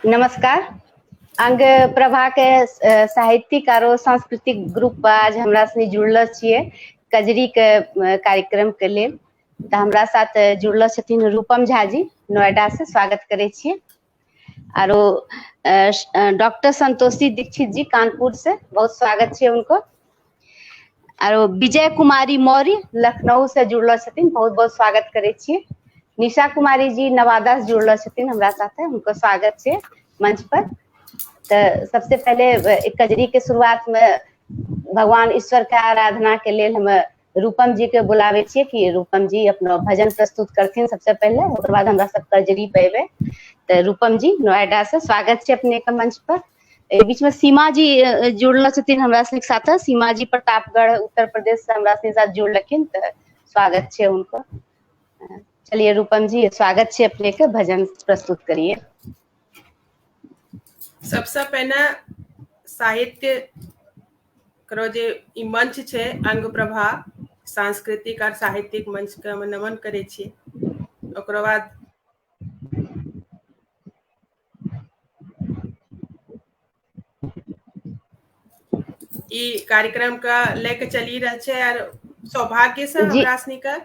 नमस्कार। अंग प्रभा के साहित्यिक और सांस्कृतिक ग्रुप पर आज हमरा से जुड़ल छियै कजरी के कार्यक्रम के लेल। तो हमरा साथ जुड़ल छथिन रूपम झा जी, नोएडा से स्वागत करे छियै। आरो डॉक्टर संतोषी दीक्षित जी कानपुर से बहुत स्वागत छै उनको। आरो विजय कुमारी मौर्य लखनऊ से जुड़ल छथिन, बहुत बहुत स्वागत करे छियै। निशा कुमारी जी नवादा से जुड़ल छथिन हमरा साथे, उनको स्वागत छै मंच पर। तो सबसे पहले कजरी के शुरुआत में भगवान ईश्वर के आराधना के लेल हम रूपम जी के बुलावे छियै कि रूपम जी अपना भजन प्रस्तुत करथिन सबसे पहले, ओकर बाद हमरा सब कजरी पेबे। तो रूपम जी नोएडा से स्वागत छै अपने के मंच पर। बीच में सीमा जी जुड़ल छथिन हमरा सबके साथ। सीमा जी प्रतापगढ़ उत्तर प्रदेश से हमरा सबके साथ जुड़लखिन, तो स्वागत छै उनको। चलिए रूपम जी स्वागत छै अपने के, भजन प्रस्तुत करिए। सबसे पहले साहित्य करो जे ई मंच छै अंग प्रभा सांस्कृतिक और साहित्यिक मंच के हम नमन करे छी। ओकरो बाद ई कार्यक्रम का लेके चली रह छै और सौभाग्य से हमरा सनी के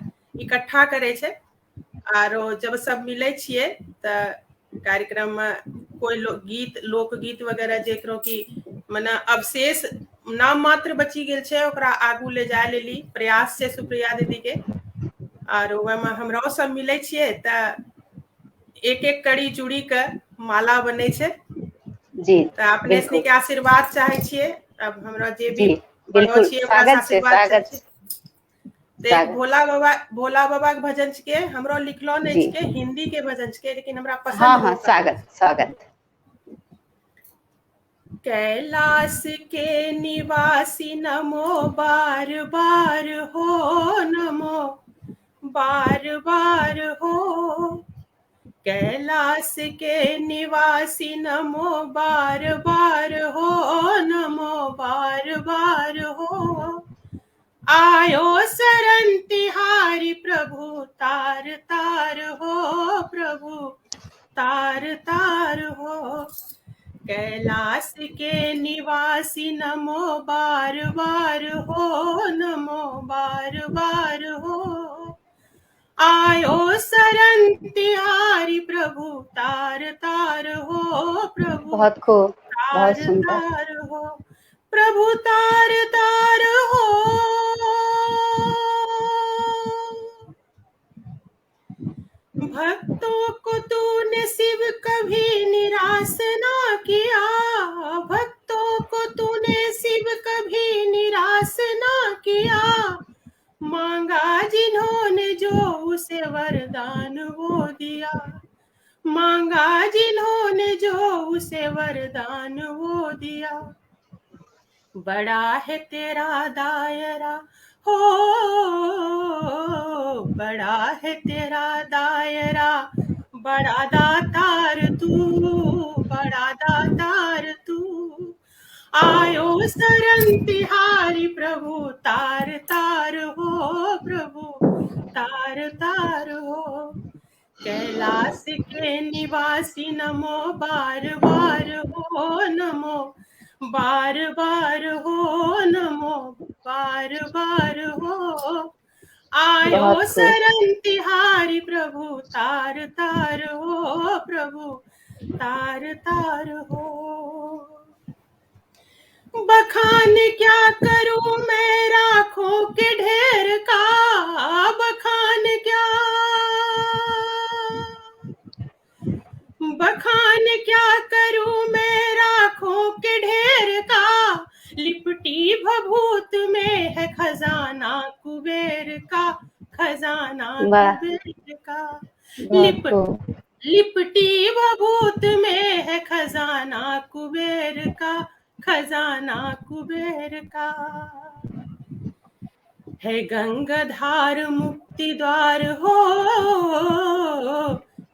इकट्ठा करे छै। आरो जब सब मिले छिए त कार्यक्रम में कोई लोकगीत वगैरह जेकरो की मने अवशेष नाम मात्र बची गेल छै ओकरा आगू ले जाए लेली प्रयास छै सुप्रिया दीदी के। और ओहिमे हमरो सब मिले छिए त एक एक कड़ी चूड़ी के माला बने छै जी। तो अपने सनी के आशीर्वाद चाहे छिए। अब हमरा जे भी बड़ो छिए ओकरा से आशीर्वाद चाहे छिए। देख भोला बाबा के भजन के हमरो लिखलो नहीं छै, हिंदी के भजन के, लेकिन हमरा पसंद हाँ स्वागत। कैलाश के निवासी नमो बार बार हो, नमो बार बार हो। कैलाश के निवासी नमो बार बार हो, नमो बार बार हो। आयो शरण तिहारी प्रभु तार तार हो, प्रभु तार तार हो। कैलाश के निवासी नमो बार बार हो, नमो बार बार हो। आयो शरण तिहारी प्रभु तार तार हो, प्रभु बहुत खूब, बहुत तार सुंदर। तार हो, प्रभु तार तार हो। भक्तों को तूने शिव कभी निराश ना किया, भक्तों को तूने शिव कभी निराश ना किया। मांगा जिन्होंने जो उसे वरदान वो दिया, मांगा जिन्होंने जो उसे वरदान वो दिया। बड़ा है तेरा दायरा हो, बड़ा है तेरा दायरा, बड़ा दातार तू, बड़ा दातार तू। आयो शरण तिहारी प्रभु तार तार हो, प्रभु तार तार हो। कैलाश के निवासी नमो बार बार हो, नमो बार बार हो, नमो बार बार हो। आयो शरण तिहारी प्रभु तार तार हो, प्रभु तार तार हो। बखान क्या करूं मैं राखों के ढेर का, बखान क्या करूं मैं राखों के ढेर का। लिपटी भभूत में है खजाना कुबेर का, खजाना कुबेर का। लिपटी भभूत में है खजाना कुबेर का, खजाना कुबेर का। है गंगाधार मुक्ति द्वार हो,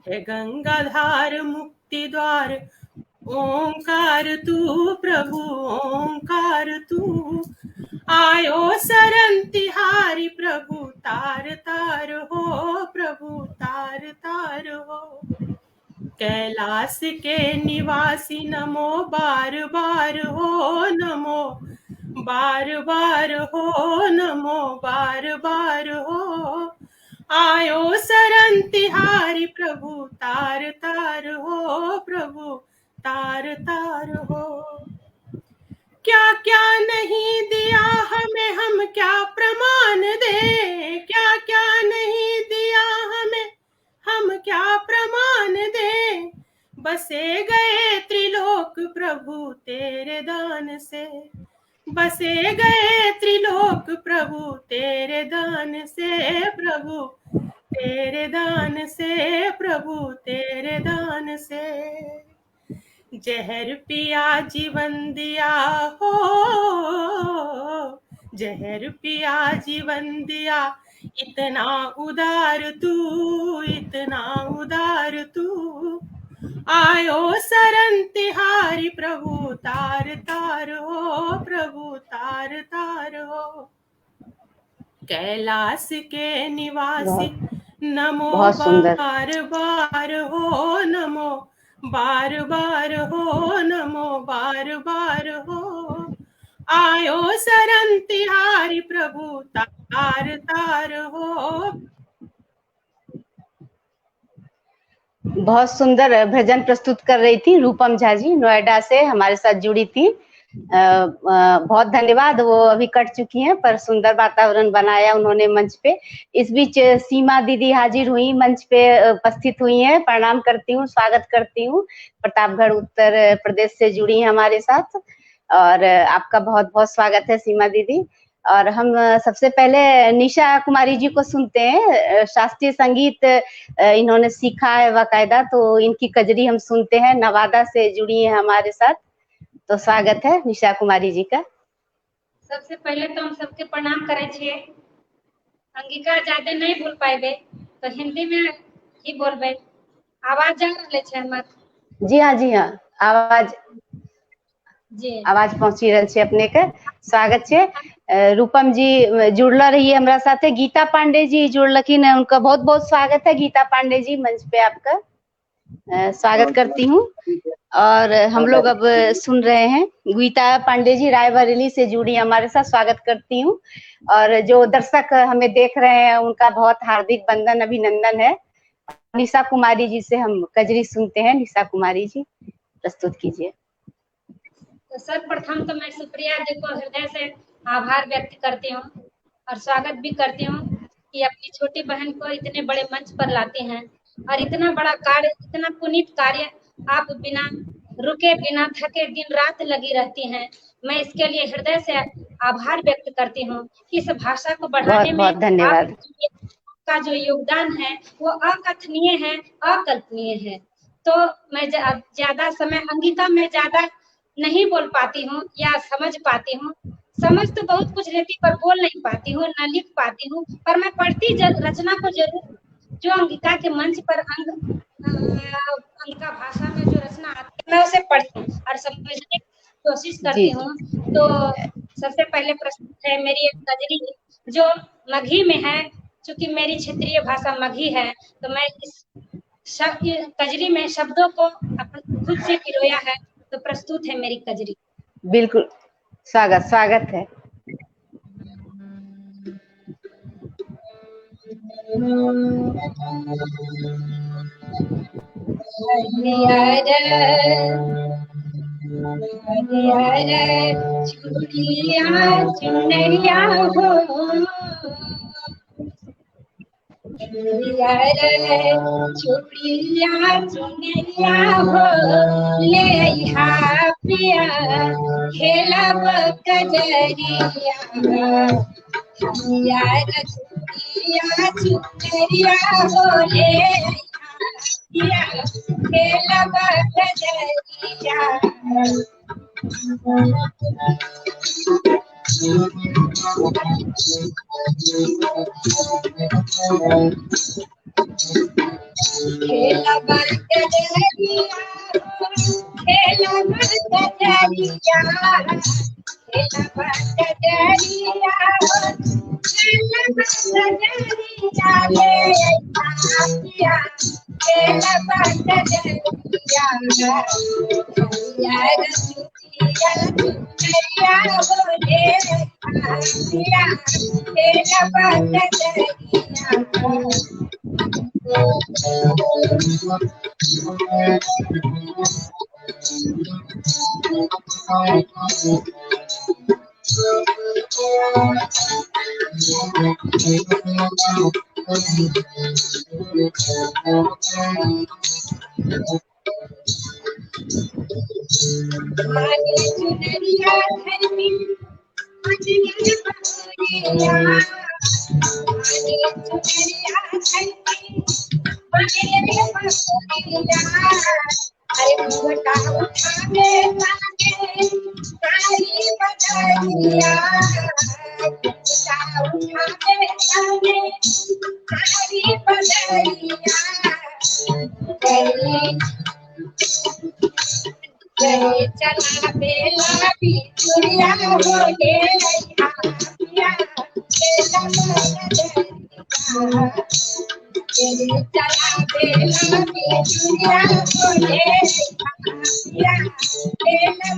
है गंगाधार मुक्ति द्वार। ओंकार तू प्रभु ओंकार तू। आयो शरण तिहारी प्रभु तार तार हो, प्रभु तार तार हो। कैलाश के निवासी नमो बार बार हो नमो बार बार हो नमो बार बार हो आयो शरण तिहारी प्रभु तार तार हो प्रभु तार तार हो क्या क्या नहीं दिया हमें हम क्या प्रमाण दे क्या क्या नहीं दिया हमें हम क्या प्रमाण दे बसे गए त्रिलोक प्रभु तेरे दान से बसे गए त्रिलोक प्रभु तेरे दान से प्रभु तेरे दान से प्रभु तेरे दान से जहर पिया जीवन दिया हो जहर पिया जीवन दिया इतना उदार तू आयो शरण तिहारी प्रभु तार तार हो प्रभु तार तार हो कैलाश के निवासी नमो बार बार हो नमो बार बार हो नमो बार बार हो आयो शरण तिहारी प्रभु तार तार हो। बहुत सुंदर भजन प्रस्तुत कर रही थी रूपम झा जी, नोएडा से हमारे साथ जुड़ी थी। बहुत धन्यवाद। वो अभी कट चुकी हैं पर सुंदर वातावरण बनाया उन्होंने मंच पे। इस बीच सीमा दीदी हाजिर हुई, मंच पे उपस्थित हुई हैं। प्रणाम करती हूँ, स्वागत करती हूँ। प्रतापगढ़ उत्तर प्रदेश से जुड़ी हैं हमारे साथ और आपका बहुत बहुत स्वागत है सीमा दीदी। और हम सबसे पहले निशा कुमारी जी को सुनते हैं। शास्त्रीय संगीत इन्होंने सीखा है बाकायदा, तो इनकी कजरी हम सुनते हैं। नवादा से जुड़ी हैं हमारे साथ, तो स्वागत है निशा कुमारी जी का। सबसे पहले तो हम सबके प्रणाम करे छिए। अंगिका ज्यादा नहीं बोल पाएबे तो हिंदी में ही बोलबे। आवाज जा रहले छे हमर? जी हाँ, आवाज पहुंची रहल छे अपने के। स्वागत छे। रूपम जी जुड़ला रही हमरा साथे। गीता पांडे जी जुड़लखिन, उनका बहुत बहुत स्वागत है। गीता पांडे जी मंच पे आपका स्वागत करती हूँ। और हम लोग अब सुन रहे हैं गीता पांडे जी रायबरेली से जुड़ी हमारे साथ, स्वागत करती हूँ। और जो दर्शक हमें देख रहे हैं उनका बहुत हार्दिक वंदन अभिनंदन है। निशा कुमारी जी से हम कजरी सुनते हैं। निशा कुमारी जी प्रस्तुत कीजिए। तो सर्वप्रथम तो मैं सुप्रिया जी को हृदय से आभार व्यक्त करती हूँ और स्वागत भी करती हूँ कि अपनी छोटी बहन को इतने बड़े मंच पर लाती हैं और इतना बड़ा कार्य, इतना पुनीत कार्य आप बिना रुके बिना थके दिन रात लगी रहती हैं। मैं इसके लिए हृदय से आभार व्यक्त करती हूँ। इस भाषा को बढ़ाने में बहुत धन्यवाद। आपका जो योगदान है वो अकथनीय है, अकल्पनीय है। तो मैं ज्यादा समय अंगिका में ज्यादा नहीं बोल पाती हूँ या समझ पाती हूँ। समझ तो बहुत कुछ रहती पर बोल नहीं पाती हूँ, न लिख पाती हूँ। पर मैं पढ़ती रचना को जरूर, जो अंगिका के मंच पर अंगिका भाषा में जो रचना आती है मैं उसे पढ़ती हूँ और समझने की कोशिश करती हूँ। तो सबसे पहले प्रस्तुत है मेरी एक कजरी जो मगही में है। चूंकि मेरी क्षेत्रीय भाषा मगही है तो मैं इस कजरी में शब्दों को खुद से पिरोया है। तो प्रस्तुत है मेरी कजरी। बिल्कुल, स्वागत है। चुनरिया हो चूड़िया चुनरिया हो ले पिया खेलब कजरिया चूड़िया चुनरिया हो ले पिया खेलब कजरिया। खेलब कजरिया खेलब कजरिया खेलब कजरिया खेलब कजरिया ले पिया केला बात जरिया यार सुतिया चुनरिया बोले आसिया केला बात जरिया माने चुनरिया घर में मजनू बहुरिया माने चुनरिया घर में मजनू बहुरिया अरे घूंघटा उठाने लागे सारी बदरिया घूंघटा उठाने लागे सारी बदरिया जय चला बेला बिचुरिया होले आपिया बेला बदरिया जय चला बेला बिचुरिया होले आपिया बेला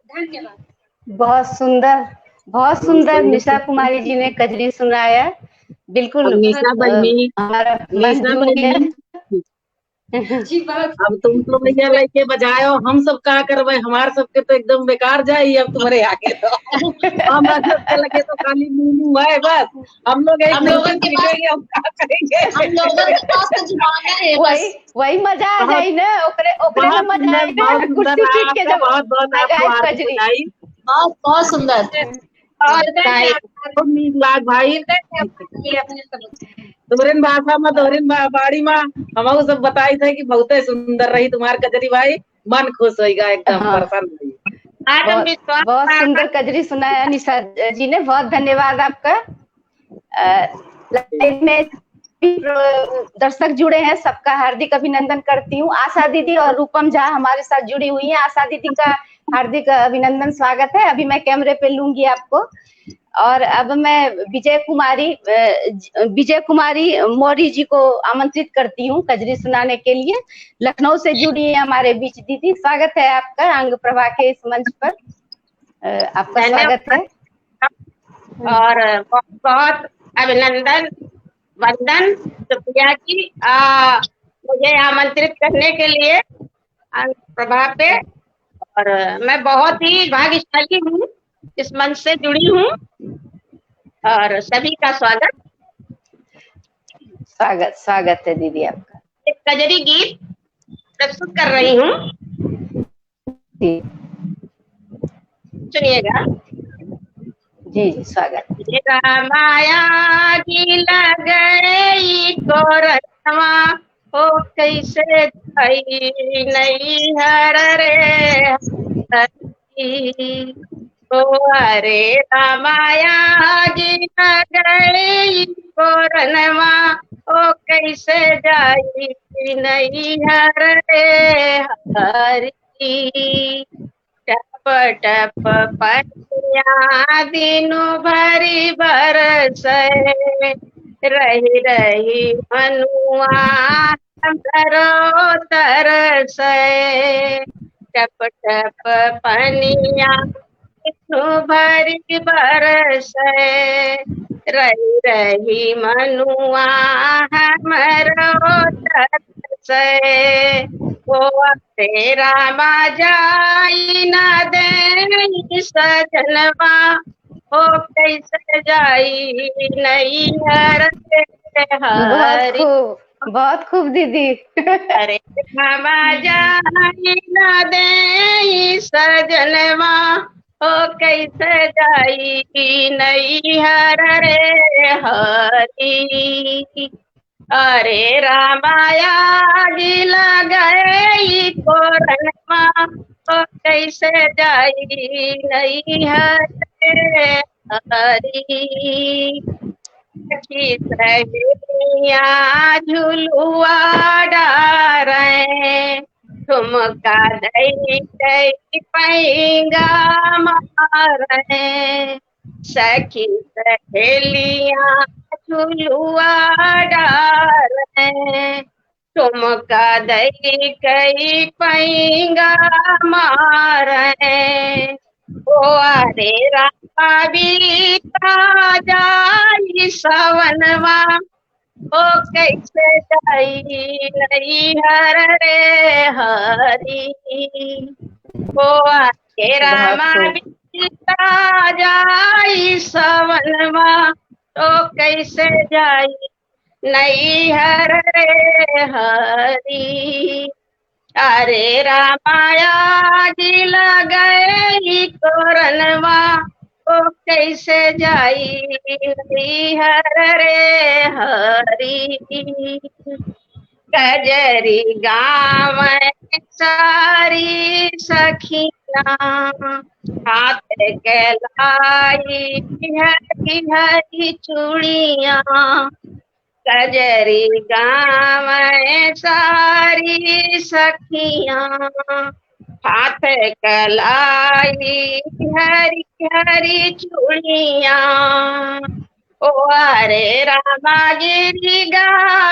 धन्यवाद। बहुत सुंदर निशा कुमारी जी ने कजरी सुनाया। बिल्कुल निशा बहनी, हमारा मन निशा जुड़ गया। बहनी, जी बहुत अब तुम तो भैया लेके बजायो, हम सब का करबे, हमार सबके तो एकदम बेकार जाई अब तुम्हारे आगे तो। हम सबके लगे तो खाली मुंह है बस, हम लोग एक लोगों के पास पीटेंगे, हम क्या करेंगे। हम लोगों के पास तो जुबान है बस। वही मजा आ जाई ना, ओकरे में बहुत मजा आई सुंदर, ना, बहुत कुर्सी सुंदर, पीट के आपका जब बहुत बहुत लगाए आपको आरती कजरी। बधाई। बहुत सुंदर। और खूब नीक लाग भाई। अपने सब तोहरिन भाषा में, तोहरिन बाड़ी में हमहू सब बताई थे कि बहुते सुंदर रही तुम्हार कजरी भाई, मन खुश होगा एकदम, हाँ। प्रसन्न हुई। बहुत सुंदर कजरी सुनाया निशा जी ने, बहुत धन्यवाद आपका। लाइव में दर्शक जुड़े हैं, सबका हार्दिक अभिनंदन करती हूँ। आशा दीदी और रूपम झा हमारे साथ जुड़ी हुई हैं। आशा दीदी का हार्दिक अभिनंदन, स्वागत है। अभी मैं कैमरे पे लूंगी आपको। और अब मैं विजय कुमारी मौर्य जी को आमंत्रित करती हूँ कजरी सुनाने के लिए। लखनऊ से जुड़ी है हमारे बीच दीदी, स्वागत है आपका अंग प्रभा के इस मंच पर। आपका स्वागत है और बहुत बहुत अभिनंदन, वंदन सुप्रिया जी, मुझे आमंत्रित करने के लिए अंग प्रभा पे। और मैं बहुत ही भाग्यशाली हूँ, इस मंच से जुड़ी हूँ और सभी का स्वागत है दीदी आपका। एक कजरी गीत प्रस्तुत कर रही हूँ, सुनिएगा। जी स्वागत। रामाया की लगई कोरनवा हो कैसे थई नहीं हर रे ओ अरे रामाया जी लगई कोरनवा ओ कैसे जाई नहीं हर रे हरी टप टप पनिया दिनु भरी बरस रही रही मनुआ हमरो तरस टप टप पनिया दिनु भरी बरस रही रही मनुआ हमरो तरस ओ तेरा जाई न दे सजनवा हो कैसे जाई नहीं हर हरी। बहुत खूब दीदी। अरे रामा जाई न दे सजनवा हो कैसे जाई नहीं हर हरी। अरे रामाया जी लगई कोरनमा ओ कैसे जाई नहीं हरे हरी। सखी सहेलियां झुलुआ डारे, ठुमका दई दई पैंगा मारे, सखी सहेलियां झुलुआ डारे, ठुमका दई कई पैंगा मारे, ओ अरे रामा बीता जाई सवनवा, ओ कैसे जाई नैहर रे हरी, ओ अरे रामा बीता जाई सवनवा, ओ कैसे जाई नैहर रे हरी, अरे रामाया जी लगई तोरनवा, ओ कैसे जाई हर रे हरी, कजरी गाँव सारी सखिया, हाथ के लाई हरी हरी चूड़िया, कजरी गाँव सारी सखिया, हाथ कलाई हरी हरी चूड़िया, ओ अरे रामा गिरी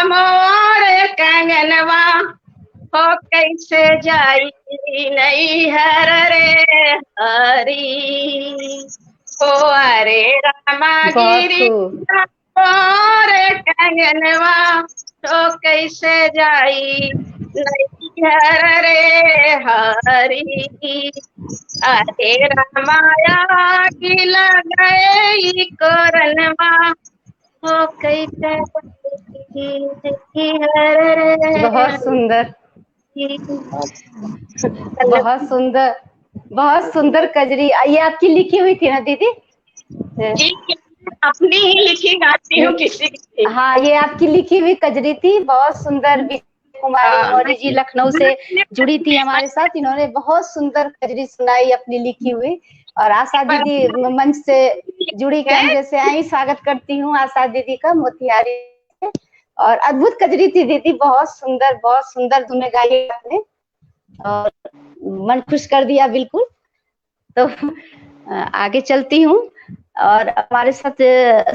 मोर कंगनवा, हो कैसे जाई नैहर रे हरी, ओ अरे रामा गिरी मोर कंगनवा, तो कैसे जाई नैहर रे हरी, अरे रामाया की लगई कोरनवा, तो कैसे नैहर रे। बहुत सुंदर, बहुत सुंदर, बहुत सुंदर कजरी। ये आपकी लिखी हुई थी ना दीदी? जी, अपनी ही लिखी गाती हूँ किसी की। हाँ, ये आपकी लिखी हुई कजरी थी, बहुत सुंदर। कुमारी मौर्य जी लखनऊ से जुड़ी थी हमारे साथ, इन्होंने बहुत सुंदर कजरी सुनाई अपनी लिखी हुई। और आशा दीदी मंच से जुड़ी कैमरे से आई, स्वागत करती हूँ आशा दीदी का मोतिहारी से। और अद्भुत कजरी थी दीदी, बहुत सुंदर धुनें गाई आपने और मन खुश कर दिया बिल्कुल। तो आगे चलती हूँ और हमारे साथ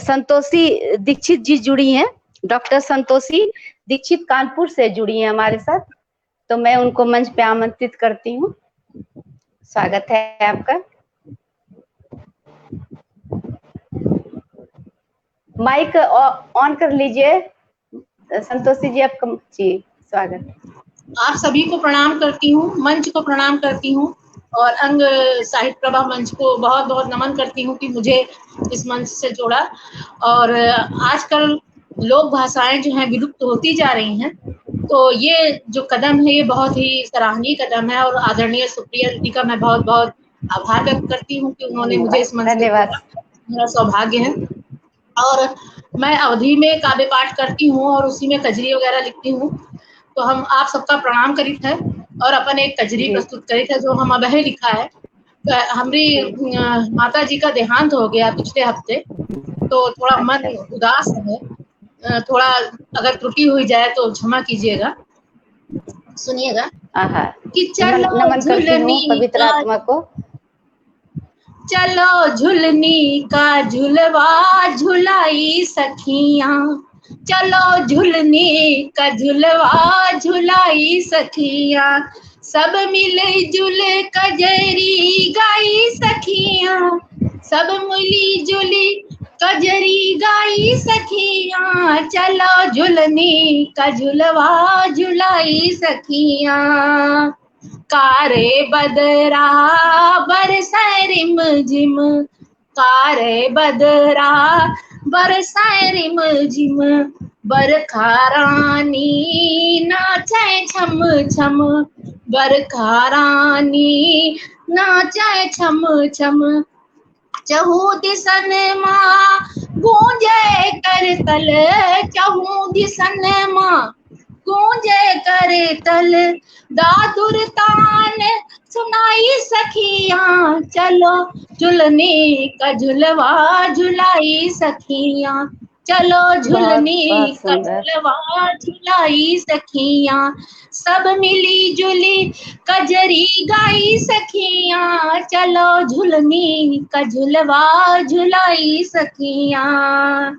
संतोषी दीक्षित जी जुड़ी हैं, डॉक्टर संतोषी दीक्षित कानपुर से जुड़ी हैं हमारे साथ। तो मैं उनको मंच पे आमंत्रित करती हूँ, स्वागत है आपका। माइक ऑन कर लीजिए संतोषी जी, आपका जी स्वागत। आप सभी को प्रणाम करती हूँ, मंच को प्रणाम करती हूँ और अंग साहित्य प्रभा मंच को बहुत बहुत नमन करती हूँ कि मुझे इस मंच से जोड़ा। और आजकल लोक भाषाएं जो हैं विलुप्त होती जा रही हैं, तो ये जो कदम है ये बहुत ही सराहनीय कदम है और आदरणीय सुप्रिया दीदी का मैं बहुत बहुत आभार व्यक्त करती हूँ कि उन्होंने मुझे इस मंच पे जोड़ा। मेरा सौभाग्य है। और मैं अवधि में काव्य पाठ करती हूँ और उसी में कजरी वगैरह लिखती हूँ। तो हम आप सबका प्रणाम करित है और अपन एक कजरी प्रस्तुत करित है जो हम अबहे लिखा है। हमारी माता जी का देहांत हो गया पिछले हफ्ते, तो थोड़ा मन उदास है, थोड़ा अगर त्रुटि हुई जाए तो क्षमा कीजिएगा। सुनिएगा कि चलो झुलनी पवित्र आत्मा को, चलो झुलनी का झुलवा झुलाई सखियां, चलो झुलनी का झुलवा झुलाई सखियां, सब मिले जुले कजरी गाई सखियां, सब मिली जुली कजरी गाई सखियां, चलो झुलनी का झुलवा झुलाई सखियां, कारे बदरा बरसाए रिम झिम, कारे बदरा बरसाए रिम झिम, बरखा रानी नाचे छम छम, बरखा रानी नाचे छम छम, चहु दिसन माँ गूंजे करतल, चहु दिसन माँ गूंजे करतल, दादुर तान सुनाई सखियां, चलो झुलनी का झुलवा झुलाई सखियां, चलो झुलनी बहुत का सुंदर। झुलवा झुलाई सखियां, सब मिली जुली कजरी गाई सखियां, चलो झुलनी का झुलवा झुलाई सखियां।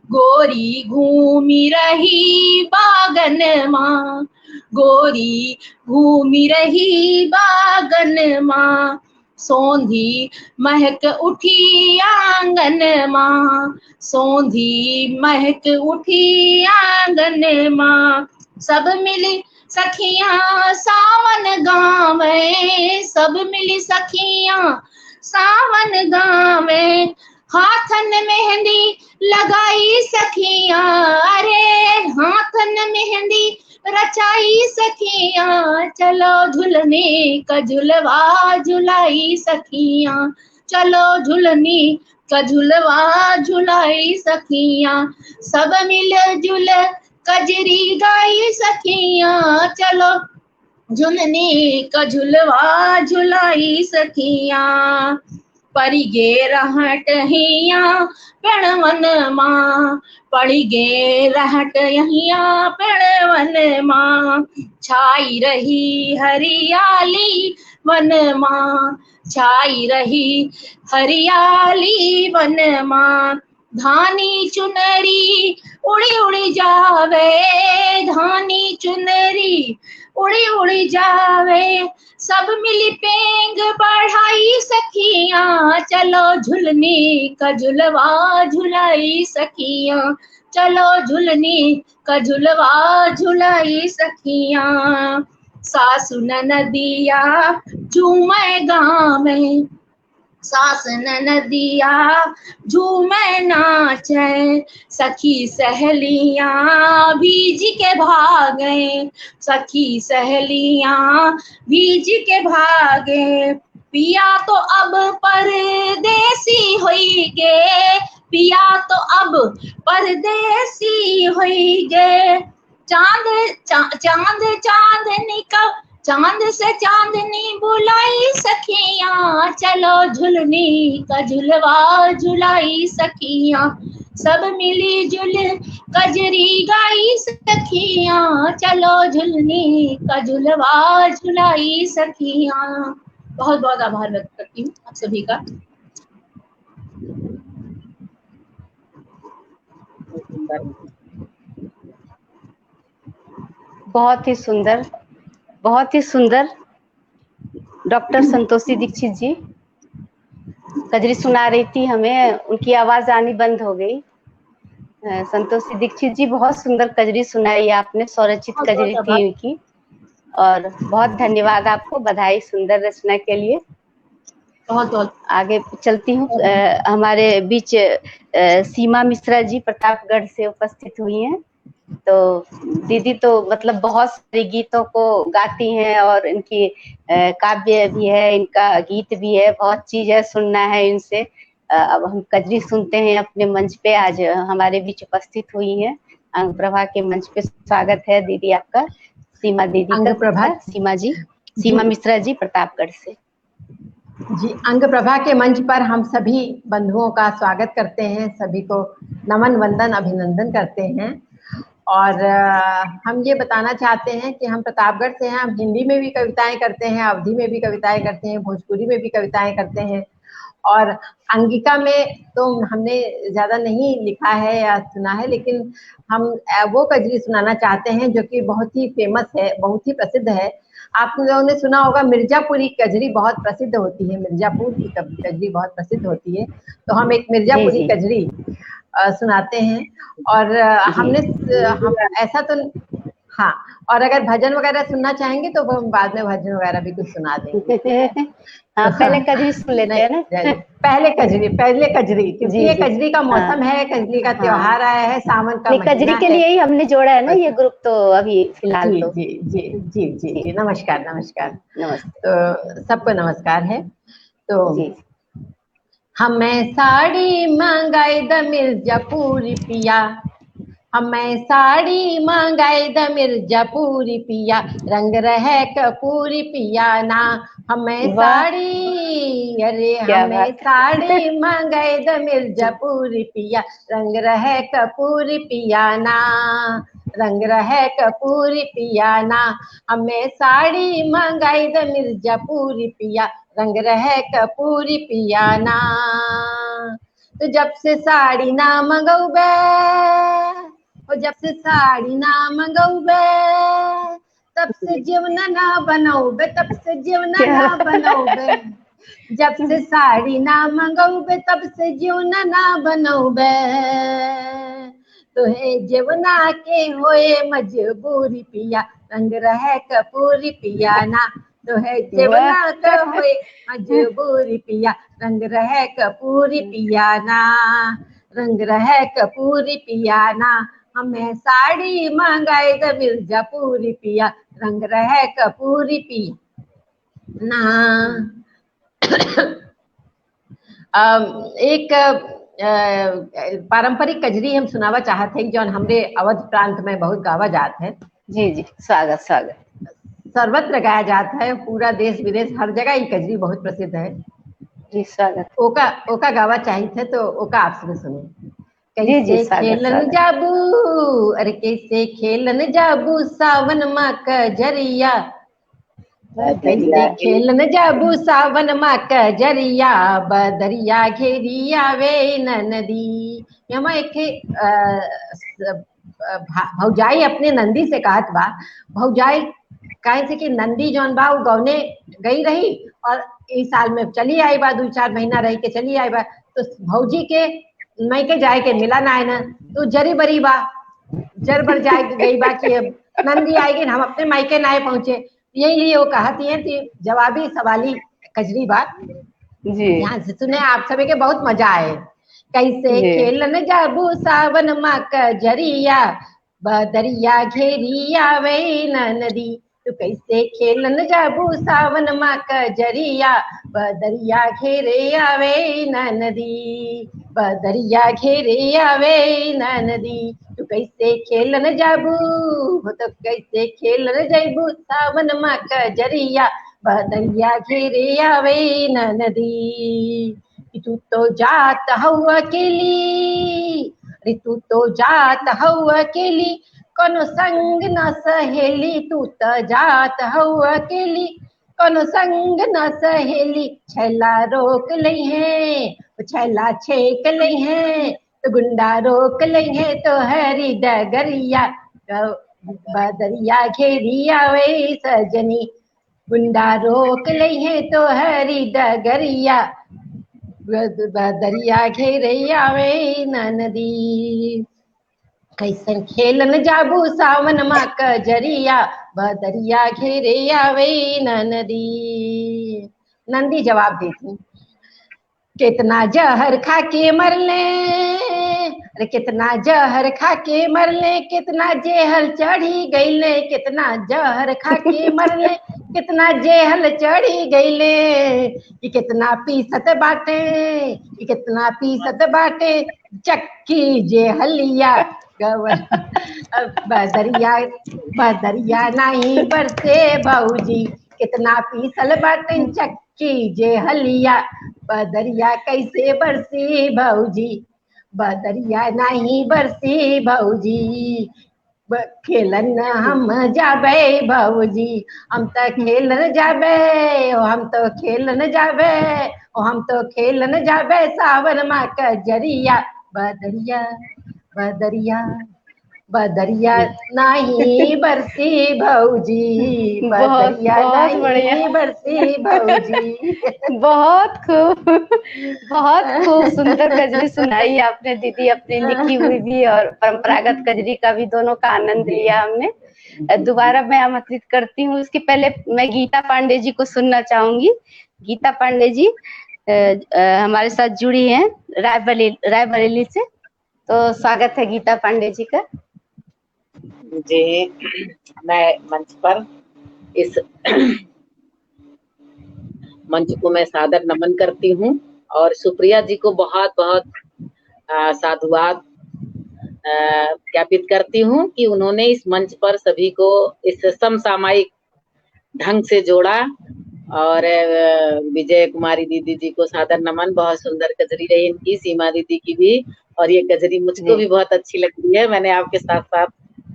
गोरी घूमी रही बागन माँ, गोरी घूमी रही बागन माँ, सोंधी महक उठी आंगन माँ, सोंधी महक उठी आंगन माँ। सब मिली सखियां सावन गावे, सब मिली सखियां सावन गावे, हाथन मेहंदी लगाई सखियां, अरे हाथन मेहंदी रचाई सखियां, चलो झुलने का झुलवा झुलाई सखियां, चलो झुलनी का झुलवा झुलाई सखियां, सब मिल जुल कजरी गाई सखियां, चलो झुलने का झुलवा झुलाई सखियां। पड़ी गे रहट हिया पेड़वन माँ, पड़ी गे रहट यहिया पेड़वन माँ, छाई रही हरियाली वन माँ, छाई रही हरियाली वन माँ। धानी चुनरी उड़ी उड़ी जावे, धानी चुनरी उड़ी उड़ी जावे, सब मिली पेंग बढ़ाई सखियां, चलो झुलनी का झुलवा झुलाई सखियां, चलो झुलनी का झुलवा झुलाई सखियां। सासु नदिया झूमे गाँव में, सास नदिया झूमे नाचे, सखी सहेलियां भीज के भागे, सखी सहेलियां भीज के भागे, पिया तो अब परदेसी होई गे, पिया तो अब परदेसी होई गे, चांद चांदनी का चांद से चांदनी बुलाई सखियां, चलो झुलनी का झुलवा झुलाई सखियां, सब मिली जुल कजरी गाई सखियां, चलो झुलनी का झुलवा झुलाई सखियां। बहुत बहुत आभार व्यक्त करती हूँ आप सभी का। बहुत ही सुंदर, बहुत ही सुंदर। डॉक्टर संतोषी दीक्षित जी कजरी सुना रही थी हमें, उनकी आवाज आनी बंद हो गई। संतोषी दीक्षित जी बहुत सुंदर कजरी सुनाई आपने, स्वरचित कजरी थी उनकी, और बहुत धन्यवाद आपको, बधाई सुंदर रचना के लिए। बहुत बहुत आगे चलती हूँ। हमारे बीच सीमा मिश्रा जी प्रतापगढ़ से उपस्थित हुई हैं। तो दीदी तो मतलब बहुत सारे गीतों को गाती हैं, और इनकी काव्य भी है, इनका गीत भी है, बहुत चीज है, सुनना है इनसे। अब हम कजरी सुनते हैं अपने मंच पे। आज हमारे बीच उपस्थित हुई हैं, अंग प्रभा के मंच पे स्वागत है दीदी आपका, सीमा दीदी अंग प्रभा, सीमा जी, सीमा मिश्रा जी प्रतापगढ़ से जी। अंग प्रभा के मंच पर हम सभी बंधुओं का स्वागत करते हैं, सभी को नमन वंदन अभिनंदन करते हैं। और हम ये बताना चाहते हैं कि हम प्रतापगढ़ से हैं। हम हिंदी में भी कविताएं करते हैं, अवधी में भी कविताएं करते हैं, भोजपुरी में भी कविताएं करते हैं, और अंगिका में तो हमने ज्यादा नहीं लिखा है या सुना है, लेकिन हम वो कजरी सुनाना चाहते हैं जो कि बहुत ही फेमस है, बहुत ही प्रसिद्ध है। आप लोगों ने सुना होगा मिर्जापुरी कजरी बहुत प्रसिद्ध होती है, मिर्जापुर की कजरी बहुत प्रसिद्ध होती है। तो हम एक मिर्जापुरी कजरी सुनाते हैं। और हम ऐसा तो हाँ, और अगर भजन वगैरह सुनना चाहेंगे तो वो बाद में भजन वगैरह भी कुछ सुना देंगे। हाँ, पहले कजरी सुन लेते हैं ना। पहले कजरी क्योंकि ये कजरी का मौसम है, कजरी का त्योहार आया है, सावन का महीना है। कजरी के लिए ही हमने जोड़ा है ना ये ग्रुप, तो अभी फिलहाल तो जी जी जी जी जी। नमस्कार नमस्कार तो सबको नमस्कार है। तो हमें साड़ी मंगाई द मिर्जापुर पिया, हमें साड़ी मंगाए द मिर्जापुरी पिया, रंग रहे कपूरी पिया ना। हमें वाह साड़ी, अरे क्या हमें बात। साड़ी मंगाए द मिर्जापुरी पिया, रंग रहे कपूरी पिया ना, रंग रहे कपूरी पिया ना। हमें साड़ी मंगाई द मिर्जापुरी पिया, रंग रहे कपूरी पिया ना। तो जब से साड़ी ना मंगौबे, और जब से साड़ी ना मंगौबे, तब से जीवना ना बनौबे, तब से जीवना क्या ना बनौबे। जब से साड़ी ना मंगौबे, तब से जीवना ना बनौबे। तो है जीवना के होए मजबूरी पिया, रंग रहे कपूरी पिया ना। तो है वाह। जीवना का होए मजबूरी पिया, रंग रहे कपूरी पिया ना, रंग रहे कपूरी पिया ना। हमें साड़ी मंगाए द मिर्जापुरी पिया, रंग रहे कपूरी पिया ना। एक पारंपरिक कजरी हम सुनावा चाहते हैं, जो हमरे अवध प्रांत में बहुत गावा जात है, जी जी, स्वागत स्वागत। सर्वत्र गाया जाता है, पूरा देश विदेश हर जगह ये कजरी बहुत प्रसिद्ध है। जी स्वागत। ओका ओका गावा चाहिए थे, तो ओका आप सब सुने। जी जी, कैसे स्वागत खेलन स्वागत। जाबू, अरे कैसे खेलन जाबू सावन माँ कजरिया, कैसे खेलन जाबू सावन माँ कजरिया, बदरिया घेरिया वे न नदी। यहाँ एक भौजाई अपने नंदी से कहत बा, भौजाई कहे थे कि नंदी जौन बा वो गौने गई रही और इस साल में चली आई बा, 2-4 महीना रह के चली आई बा। तो भौजी के मैके जाए के मिला ना है ना, तो जरी बरी बा, जर बर जाए गई बा कि अब नंदी आएगी हम अपने मायके ना पहुंचे। यही लिए वो कहती है कि जवाबी सवाली कजरी बात जी ध्यान से सुने, आप सभी के बहुत मजा आए। कैसे जी। खेलन जाबू सावन माँ कजरिया, बदरिया घेरिया वे न नदी। तो कैसे खेलन जाबू सावन माँ कजरिया, बदरिया घेरे आवे न नदी, बदरिया घेरे आवे न नदी। तो कैसे खेलन जाबू, तो कैसे खेलन जाबू सावन माँ कजरिया, बदरिया घेरे आवे न नदी। तू तो जात हऊ अकेली, अरे तू तो जात हऊ अकेली, कोनो संग न सहेली। तू तो जात हऊ अकेली, कोनो संग न सहेली। छैला रोक लई है, छैला छेक लई है, तो गुंडा रोक लई है तो हरी डगरिया, बदरिया घेरिया वे सजनी। गुंडा रोक लई है तो हरी डगरिया, बदरिया घेरिया वे न नदी। कैसन खेलन जाबू सावन माँ कजरिया, बदरिया घेरिया वे न नदी। नंदी जवाब देती, कितना जहर खा के मर ले, अरे कितना जहर खा के मर ले, कितना जेहल चढ़ी गईले, कितना जहर खा के मर ले, कितना जेहल चढ़ी गईले। कि कितना पीसत बाटे, कि कितना पीसत बाटे, चक्की जेहलिया गवर। बदरिया बदरिया नहीं बरसे भौजी, कितना पीसल बाटे चक्की जेहलिया, बदरिया कैसे बरसी भौजी, बदरिया नहीं बरसी भौजी। खेलन हम जाबे भौजी, हम तो खेलन जाबे, हम तो खेलन जाबे, हम तो खेलन जाबे सावन माँ कजरिया, बदरिया बदरिया बदरिया नहीं बरसी भौजी, बहुत बदरिया बहुत बढ़िया। नहीं बरसी भौजी। बहुत खूब, बहुत खूब सुंदर कजरी सुनाई आपने दीदी, अपनी लिखी हुई भी और परंपरागत कजरी का भी, दोनों का आनंद लिया हमने। दोबारा मैं आमंत्रित करती हूँ, उसके पहले मैं गीता पांडे जी को सुनना चाहूंगी। गीता पांडे जी हमारे साथ जुड़ी हैं रायबरेली से, तो स्वागत है गीता पांडे जी का। जी, मैं मंच पर इस मंच को मैं सादर नमन करती हूँ और सुप्रिया जी को बहुत बहुत साधुवाद। ज्ञापित करती हूँ कि उन्होंने इस मंच पर सभी को इस समसामयिक ढंग से जोड़ा। और विजय कुमारी दीदी जी को सादर नमन, बहुत सुंदर कजरी रही इनकी, सीमा दीदी की भी। और ये कजरी मुझको भी बहुत अच्छी लगती है, मैंने आपके साथ साथ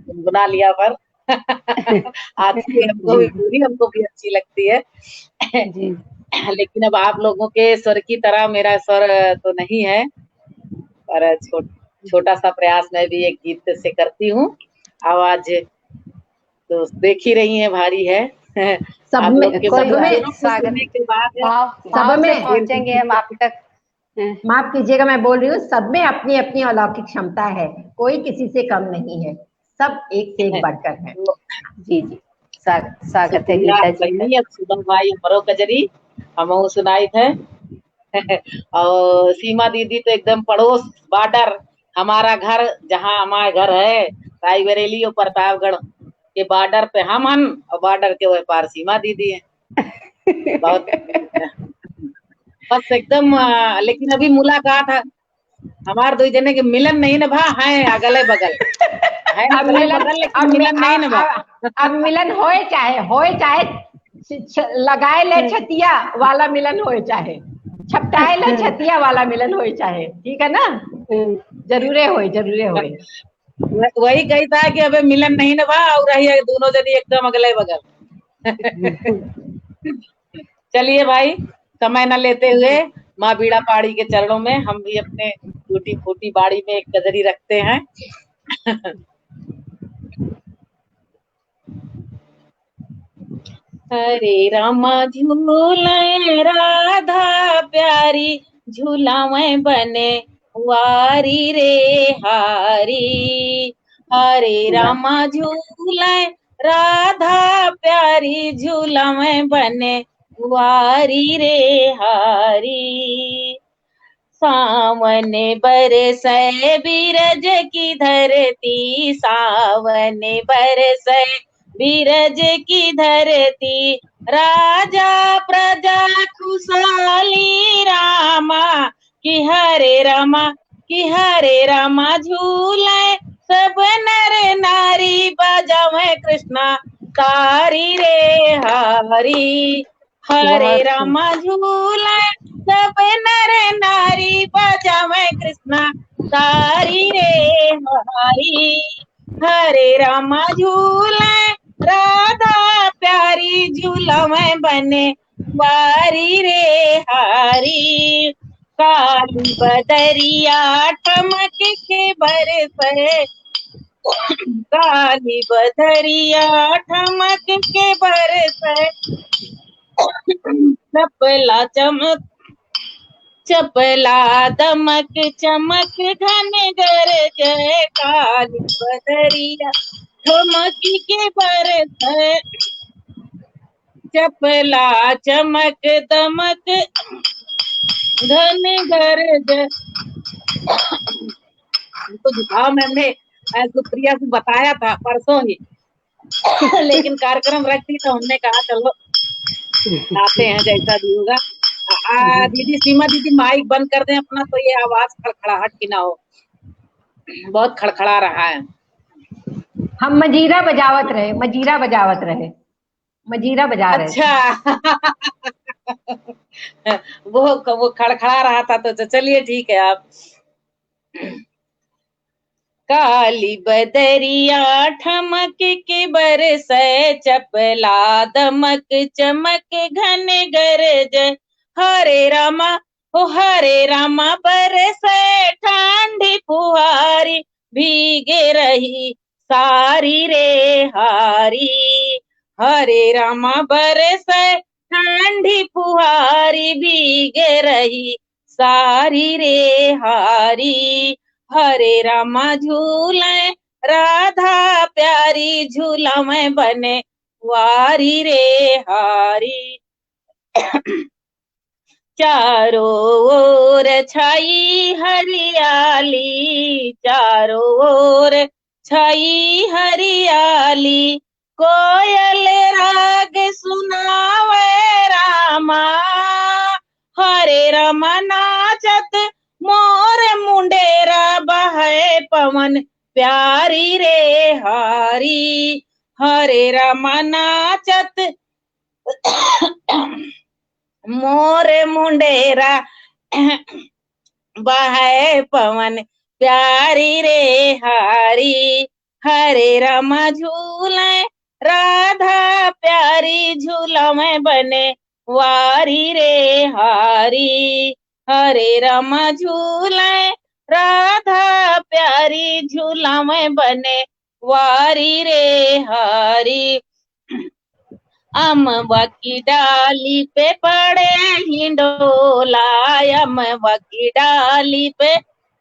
गुनगुना लिया पर आज की हमको भी पूरी हमको भी अच्छी लगती है। जी लेकिन अब आप लोगों के स्वर की तरह मेरा स्वर तो नहीं है, पर छोटा सा प्रयास मैं भी एक गीत से करती हूँ। आवाज तो देख ही रही है, भारी है। सब आप में लोग के कोई सुनने के बाद भाव से में पहुंचेंगे हम आप तक। माफ कीजिएगा, मैं बोल रही हूँ, सब में अपनी अपनी अलौकिक क्षमता है, कोई किसी से कम नहीं है, सब एक से एक बढ़कर है। जी जी, स्वागत है गीता जी। अब सुबह भाई मरो कजरी हम सुनाई थे। और सीमा दीदी तो एकदम पड़ोस बॉर्डर, हमारा घर जहाँ हमारा घर है रायबरेली और प्रतापगढ़ के बॉर्डर पे हम हन, और बॉर्डर के वह पार सीमा दीदी है। बहुत बस एकदम लेकिन अभी मुलाकात है हमारे दो जने के, मिलन नहीं न भा है अगले बगल है, अगले बगल, लेकिन मिलन नहीं न भा। अब मिलन होए चाहे लगाए ले छतिया वाला मिलन होए चाहे छपटाए ले छतिया वाला मिलन होए चाहे, ठीक है ना, जरूरे होए। वही कहता है कि अबे मिलन नहीं न भा, और रही दोनों जनी एकदम अगले बगल। चलिए भाई, समय न लेते हुए माँ बीड़ा पाड़ी के चरणों में हम भी अपने टूटी फूटी बाड़ी में एक कजरी रखते हैं। हरे रामा झूले राधा प्यारी, झूलावे बने वारी रे हारी। हरे रामा झूले राधा प्यारी, झूलावे बने वारी रे हारी। सावन बरसै बिरज की धरती, सावन बरसै बिरज की धरती, राजा प्रजा खुशहाली रामा। कि हरे रामा झूले सब नर नारी, बजावे कृष्णा तारी रे हारी। हरे रामा झूले सब नर नारी, बजावे कृष्णा तारी रे हारी। हरे रामा झूले राधा प्यारी, झूलावे बने वारी रे हारी। काली बदरिया ठमक के बरसे, काली बदरिया ठमक के बरसे, चपला चमक चपला दमक चमक घन गरज, काली बदरिया ठमक के बरसे, चपला चमक दमक घन गरज। तो जुकाम हमने सुप्रिया को बताया था परसों ही, लेकिन कार्यक्रम रखती तो हमने कहा चलो आते हैं जैसा भी होगा। दीदी सीमा दीदी माइक बंद कर दें अपना, तो ये आवाज खड़खड़ाहट की ना हो, बहुत खड़खड़ा रहा है। हम मजीरा बजावत रहे, मजीरा बजा रहे। अच्छा। वो खड़खड़ा रहा था, तो चलिए ठीक है। आप काली बदरिया ठमक के बरसे, चपला दमक चमक घन गरज। हरे रामा हरे रामा बरसे ठंडी फुहारी, भीगे रही सारी रे हारी। हरे रामा बरसे ठंडी फुहारी, भीगे रही सारी रे हारी। हरे रामा झूले राधा प्यारी, झूलावे बने वारी रे हारी। चारों ओर छाई हरियाली, चारों ओर छाई हरियाली, कोयल राग सुनावे रामा। हरे रामा नाचत मोर मुंडेरा, बहे पवन प्यारी रे हारी, हरे रामा नाचत मोरे मुंडेरा बहाए पवन, प्यारी रे हारी, हरे रामा झूले राधा प्यारी, झूला में बने वारी रे हारी, हरे रामा झूले राधा प्यारी, झूला में बने वारी रे हारी। अमवा की डाली पे पड़े हिंडोला, अमवा की डाली पे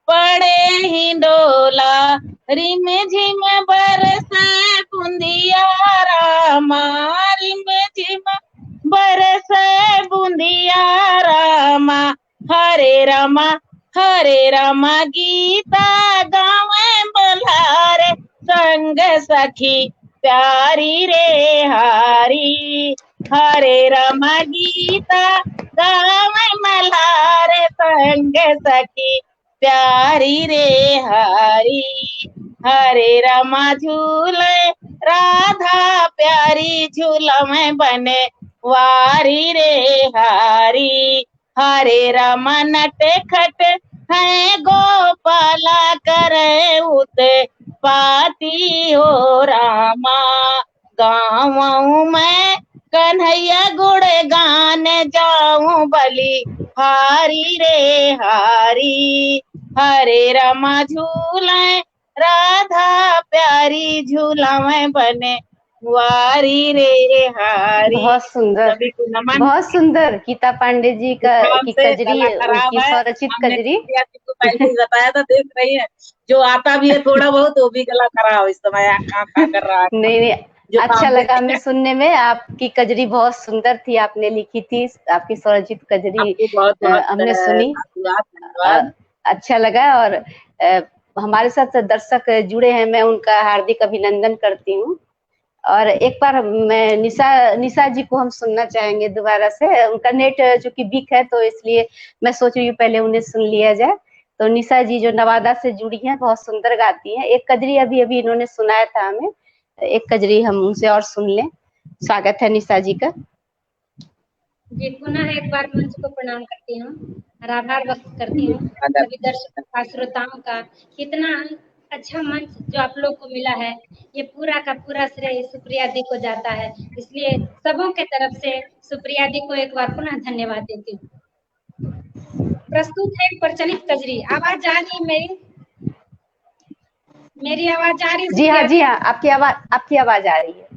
पड़े हिंडोला, रिम झिम बरसे बूंदिया रामा, रिम झिम बरसे बूंदिया रामा, हरे रामा गीता गावे बल्हारे, संग सखी प्यारी रे हारी, हरे रामा गीता गावे मल्हारे, संग सखी प्यारी रे हारी, हरे रामा झूले राधा प्यारी, झूला में बने वारी रे हारी, हरे रामा नटे खट है गोपाला, करे उते पाती हो रामा, गाँव में कन्हैया गुड़ गाने जाऊं बलि हारी रे हारी, हरे रामा झूले राधा प्यारी, झूला में बने वारी रे हारी। बहुत सुंदर, सभी को नमन। बहुत सुंदर। गीता पांडे जी का की कजरी, उनकी स्वरचित कजरी। को पहले ही बताया था, देख रही है जो आता भी है थोड़ा बहुत, वो भी गला खराब इस समय कर रहा है। नहीं, अच्छा लगा हमें सुनने में। आपकी कजरी बहुत सुंदर थी, आपने लिखी थी, आपकी स्वरचित कजरी हमने सुनी, अच्छा लगा। और हमारे साथ दर्शक जुड़े हैं, मैं उनका हार्दिक अभिनंदन करती हूँ। और एक बार मैं निशा जी को हम सुनना चाहेंगे दोबारा से। उनका नेट चूंकि वीक है तो इसलिए मैं सोच रही हूँ पहले उन्हें सुन लिया जाए। तो निशा जी जो नवादा से जुड़ी हैं, बहुत सुंदर गाती हैं। एक कजरी अभी इन्होंने सुनाया था हमें, एक कजरी हम उनसे और सुन लें। स्वागत है निशा जी का। जी, पुनः एक बार मंच को प्रणाम करती हूँ और आभार व्यक्त करती हूँ सभी दर्शकों का, श्रोताओं का। कितना अच्छा मंच जो आप लोग को मिला है, ये पूरा का पूरा श्रेय सुप्रिया दी को जाता है। इसलिए सबों के तरफ से सुप्रिया दी को एक बार पुनः धन्यवाद देती हूँ। प्रस्तुत है एक प्रचलित कजरी। आवाज जा रही मेरी? मेरी आवाज आ रही? जी हाँ, आपकी आवाज आ रही है,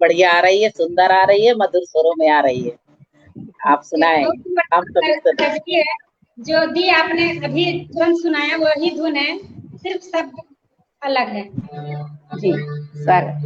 बढ़िया आ रही है, सुंदर आ रही है, मधुर स्वरों में आ रही है। आप सुनाएं। हम कजरी है जो दी आपने अभी तुरंत सुनाया, वही धुन है, सिर्फ शब्द अलग है। जी स्वागत।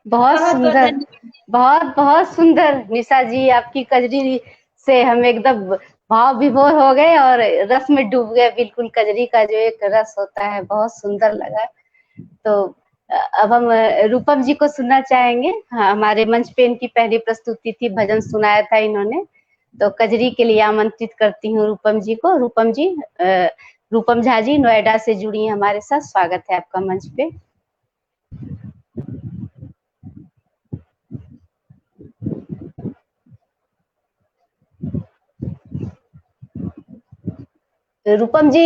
बहुत सुंदर, बहुत बहुत सुंदर निशा जी, आपकी कजरी से हम एकदम भाव विभोर हो गए और रस में डूब गए। बिल्कुल कजरी का जो एक रस होता है बहुत सुंदर लगा। तो अब हम रूपम जी को सुनना चाहेंगे। हाँ, हमारे मंच पे इनकी पहली प्रस्तुति थी, भजन सुनाया था इन्होंने। तो कजरी के लिए आमंत्रित करती हूँ रूपम जी को। रूपम जी, रूपम झा जी नोएडा से जुड़ी हैं हमारे साथ, स्वागत है आपका मंच पे। रूपम जी,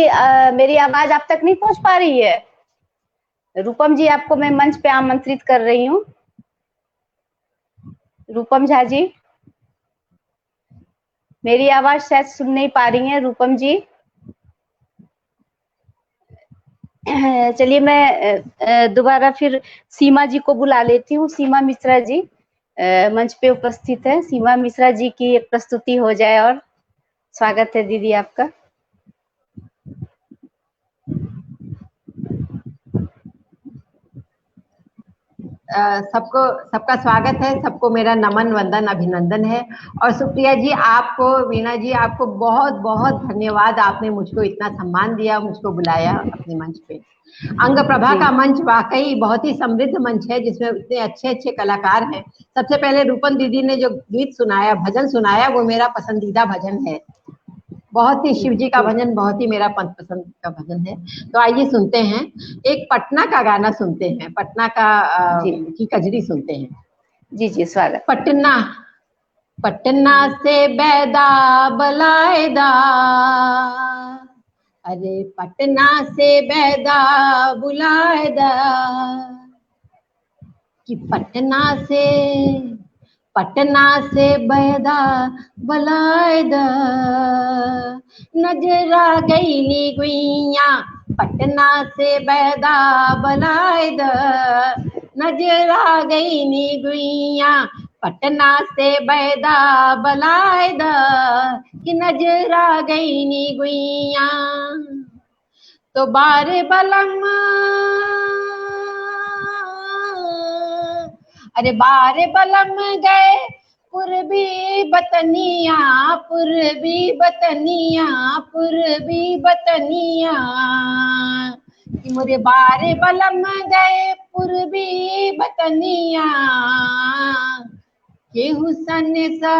मेरी आवाज आप तक नहीं पहुंच पा रही है? रूपम जी, आपको मैं मंच पे आमंत्रित कर रही हूँ। रूपम झा जी, मेरी आवाज शायद सुन नहीं पा रही हैं रूपम जी। चलिए मैं दोबारा फिर सीमा जी को बुला लेती हूँ। सीमा मिश्रा जी मंच पे उपस्थित है। सीमा मिश्रा जी की एक प्रस्तुति हो जाए और स्वागत है दीदी आपका। सबका स्वागत है, सबको मेरा नमन वंदन अभिनंदन है। और सुप्रिया जी आपको, वीणा जी आपको बहुत बहुत धन्यवाद, आपने मुझको इतना सम्मान दिया, मुझको बुलाया अपने मंच पे। अंग प्रभा का मंच वाकई बहुत ही समृद्ध मंच है, जिसमें इतने अच्छे अच्छे कलाकार हैं। सबसे पहले रूपन दीदी ने जो गीत सुनाया, भजन सुनाया, वो मेरा पसंदीदा भजन है। बहुत ही शिव जी का भजन, बहुत ही मेरा पसंद का भजन है। तो आइए सुनते हैं, एक पटना का गाना सुनते हैं, पटना का की कजरी सुनते हैं। जी जी स्वागत। पटना पटना से बैदा बलाएदा, अरे पटना से बैदा बुलाएदा, कि पटना से बैदा बलाएदा, नजरा गईली गुइया, पटना से बैदा बलाएदा, नजरा गईली गुइया, पटना से बैदा बलाएदा, कि नजरा गईली गुइया। तो बारे बलम, अरे बारे बलम गए पूर्वी बतनिया, पूर्वी बतनिया, पूर्वी बतनिया, कि मोरे बारे बलम गए पूर्वी बतनिया, केहू सन सा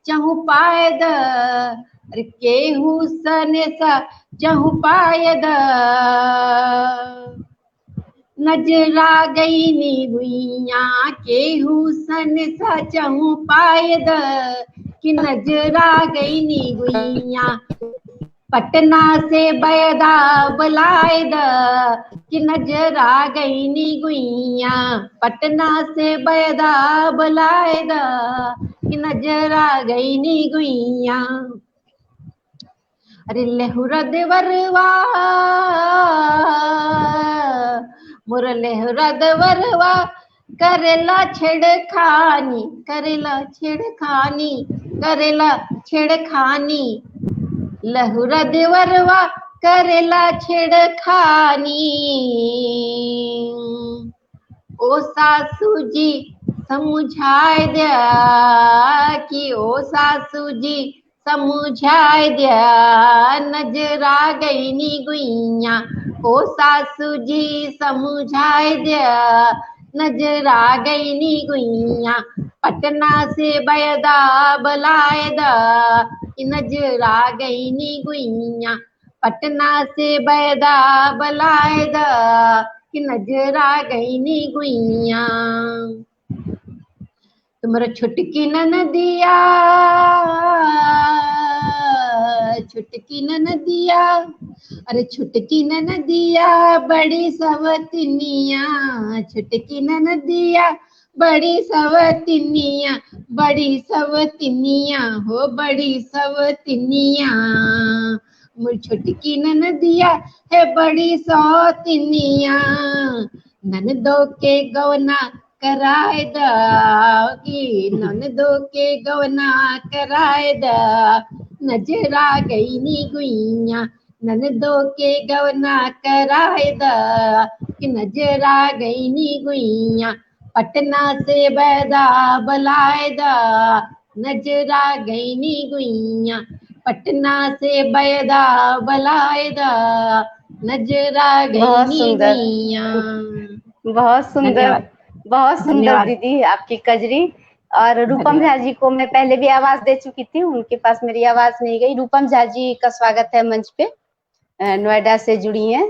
चहु पायद, अरे केहू सन सा चहु पायद, नजरा गईली गुइया, केहू सन सा चहु पायद, कि नजरा गईली गुइया। पटना से बैदा बुलाएद, कि नजरा गईली गुइया, पटना से बैदा बुलाएद, कि नजरा गईली गुइया। अरे लेहुरा देवरवा, मोर लेहुरा देवरवा, करेला छेड़खानी, करेला छेड़खानी, करेला छेड़खानी, लहुरा देवरवा करेला छेड़खानी। ओ सासू जी समझाए दिया, कि ओ सासू जी समझाए दिया, नजरा गईनी गुइया, ओ सासू जी समझाए दिया, नजरा गईनी गुइया। पटना से बैदा बलाएदा, कि नजरा गईनी गुइया, पटना से बैदा बलाएदा, कि नजरा गईनी गुइया। तुम्हारा छुटकी ननदिया, छुटकी ननदिया, अरे छुटकी ननदिया बड़ी सवतनिया, छुटकी ननदिया बड़ी सवतनिया, बड़ी सवतनिया हो, बड़ी सवतनिया। मोर छुटकी ननदिया है बड़ी सौतनिया, ननदो के गवना कराए दा, कि ननदो के गवना कराए दा, नजरा गईनी गुइया, ननदो के गवना कराए दा, कि नजरा गईनी गुइया। पटना से बैदा बलाए दा, नजरा गईनी गुइया, पटना से बैदा बलाए दा, नजरा गईनी गुइया। बहुत सुंदर, बहुत सुंदर दीदी आपकी कजरी। और रूपम झा जी को मैं पहले भी आवाज दे चुकी थी, उनके पास मेरी आवाज नहीं गई। रूपम झा जी का स्वागत है मंच पे, नोएडा से जुड़ी हैं।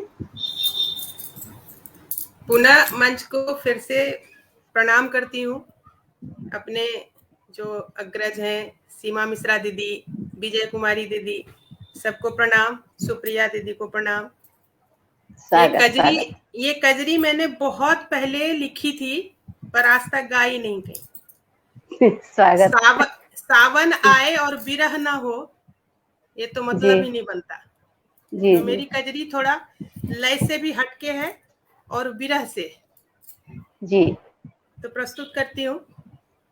पुनः मंच को फिर से प्रणाम करती हूँ। अपने जो अग्रज हैं, सीमा मिश्रा दीदी, विजय कुमारी दीदी, सबको प्रणाम। सुप्रिया दीदी को प्रणाम। ये कजरी मैंने बहुत पहले लिखी थी, पर आज तक गाई नहीं गई। स्वागत। सावन आए और विरह ना हो, ये तो मतलब ही नहीं बनता। तो मेरी कजरी थोड़ा लय से भी हटके है और विरह से जी, तो प्रस्तुत करती हूँ।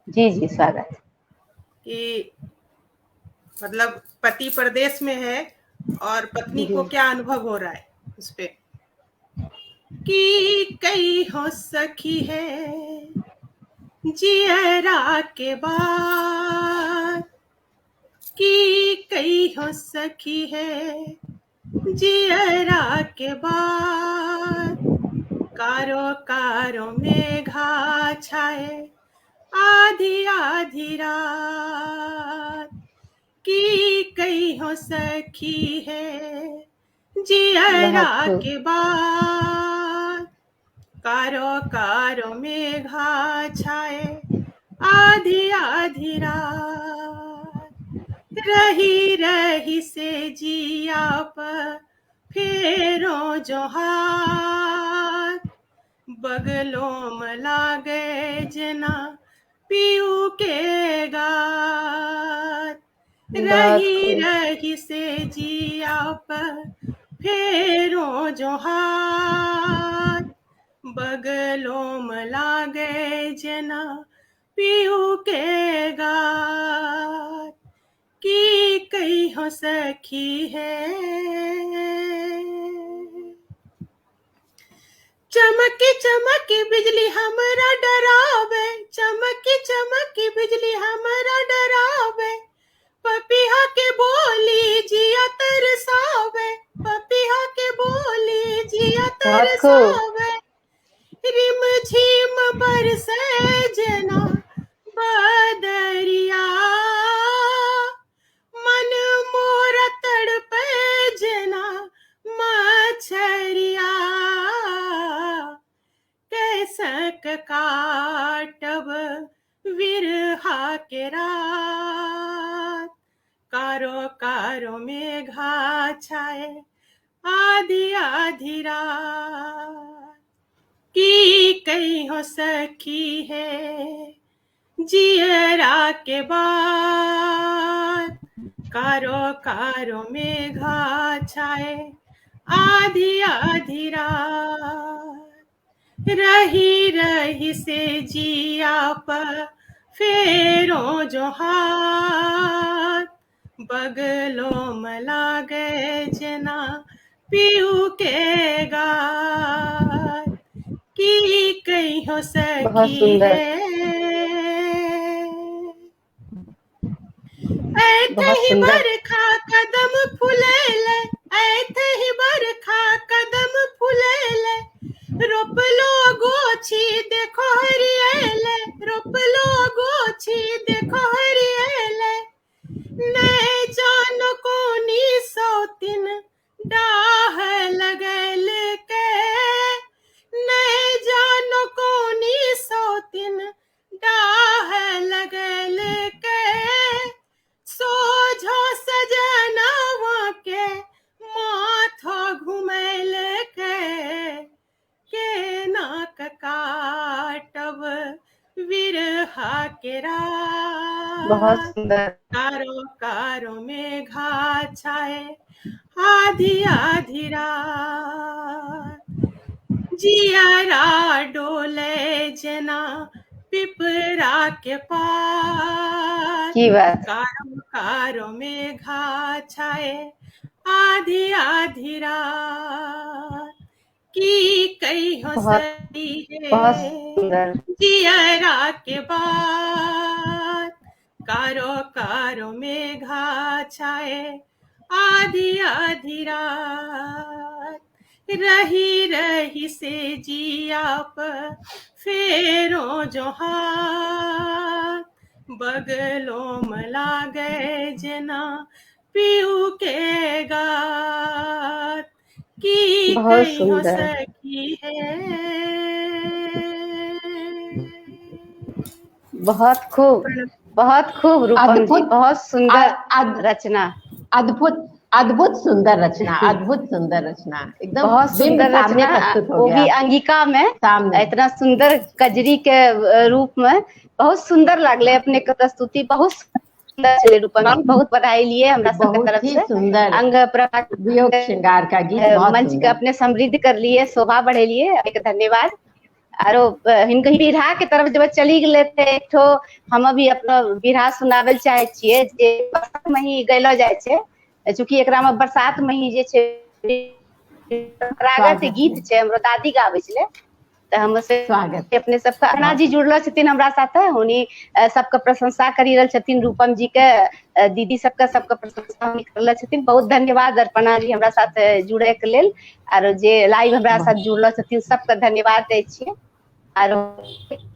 जी जी स्वागत। कि मतलब पति परदेश में है और पत्नी को क्या अनुभव हो रहा है उस पे। कि कई हो सखी है जियरा के बाद, कि कई हो सखी है जियरा के बाद, कारो कारो मेघा छाए आधी आधी रात, कि कई हो सखी है जियरा के बाद, कारो कारो मेघा छाए आधी आधी रात, रही रही से जिया पर फेरो जो हाथ, बगलों में लागे जना पीऊ के गात, रही रही से जिया पर फेरो जो हाथ, बगलों में लागे जना पीऊ के गात, कि कई हो सखी है। चमकी चमकी बिजली हमरा डरावे, चमकी चमकी बिजली हमरा डरावे, पपीहा के बोली जिया तरसावे, पपीहा के बोली जिया तरसावे, रिम झिम बरसे जना बदरिया, मन मोरा तड़पे जना मछरिया, कैसक काटब विरहा के रात, कारो कारो मेघा छाए आधी आधी रात, कि कई हो सखी है जियरा के बाद, कारो कारो मेघा छाए आधी आधी रात, रही रही से जिया पर फेरो जो हाथ, बगलों में लागे जना पीऊ के गात, कि कई हो सखी है। ऐथे ही बरखा कदम फुलेले, ऐथे ही बरखा कदम फुलेले, रोपलो गोछी देखो हरियेले, रोपलो गोछी देखो हरियेले, नै जानो कोनी सौतिन डाह लगैल के, नै जानो कोनी सौतिन डाह लगैल के, सोझो सजनवा के माथा घुमैल के नाक काटब विरहा के रात, बहुत सुंदर, कारो कारो मेघा छाए आधी आधी रात, जियरा डोले जना पिपरा के पार, की बात, कारो कारो मेघा छाए आधी आधी रात, कि कई हो सही बहुत है सुंदर, जियरा के बाद, कारो कारो मेघा छाए आधी आधी रात, रही रही से जिया पर फेरो जो हाथ, बगलों में लागे जना पीऊ के गात, कि कई हो सखी है। बहुत खूब रूपम जी, बहुत सुंदर रचना, अद्भुत अद्भुत सुंदर रचना, अद्भुत सुंदर रचना, एकदम बहुत सुंदर रचना, वो भी अंगिका में इतना सुंदर कजरी के रूप में, बहुत सुंदर लागले अपने के प्रस्तुति, बहुत सुंदर चले रूपम जी, बहुत बधाई लिए हमरा सबके तरफ से। सुंदर अंग प्रभा वियोग श्रृंगार का गीत मंच के अपने समृद्ध कर लिए, शोभा बढ़े लिए, एक धन्यवाद। आरो हिनके बिरहा के तरफ जब चली गेले थे, एक ठो हम भी अपना बिरहा सुनाबल चाहे छिए, जे बरसात में ही गैलो जाय छे, चूंकि एकरा में बरसात में ही जे छे परंपरागत गीत छै, हमरो दादी गाबै छलै, तो हम से स्वागत। अपने सबका अन्ना जी जुड़ल छथिन हमरा साथे, हुनी सबके प्रशंसा करी रहल छथिन, रूपम जी के दीदी सबके प्रशंसा करले छथिन। बहुत धन्यवाद अर्पणा जी हमरा साथ जुड़े के लेल, आरो जे लाइव हमरा साथ जुड़ल छथिन सबके धन्यवाद दै छियै। आरो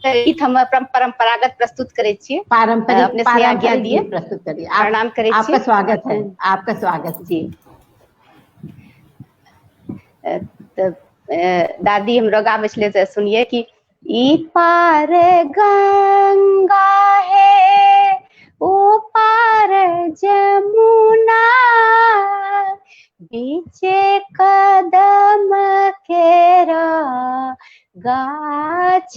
गीत हम परंपरागत प्रस्तुत करे छियै, अपने से आज्ञा दिए, गीत प्रस्तुत करिए। प्रणाम करे आपका छियै। स्वागत है, आपका स्वागत जी। तो दादी हमरो गाबै छलै से सुनिए कि ई पार गंगा है ओ पार जमुना, बीचे कदम केरा गाछ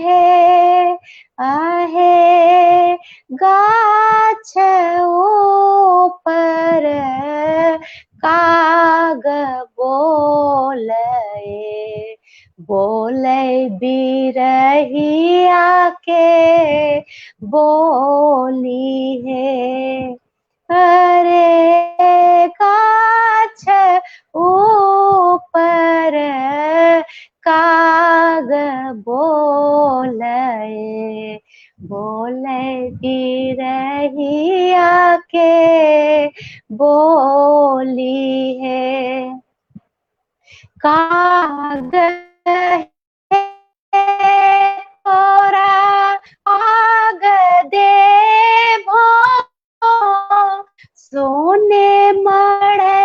है, आहे गाछ ओ पर काग बोले बिरहिया के बोली है, अरे गाछ ऊपर काग बोले बिरहिया के बोली है, काग तोरा आग देबो, सोने मड़े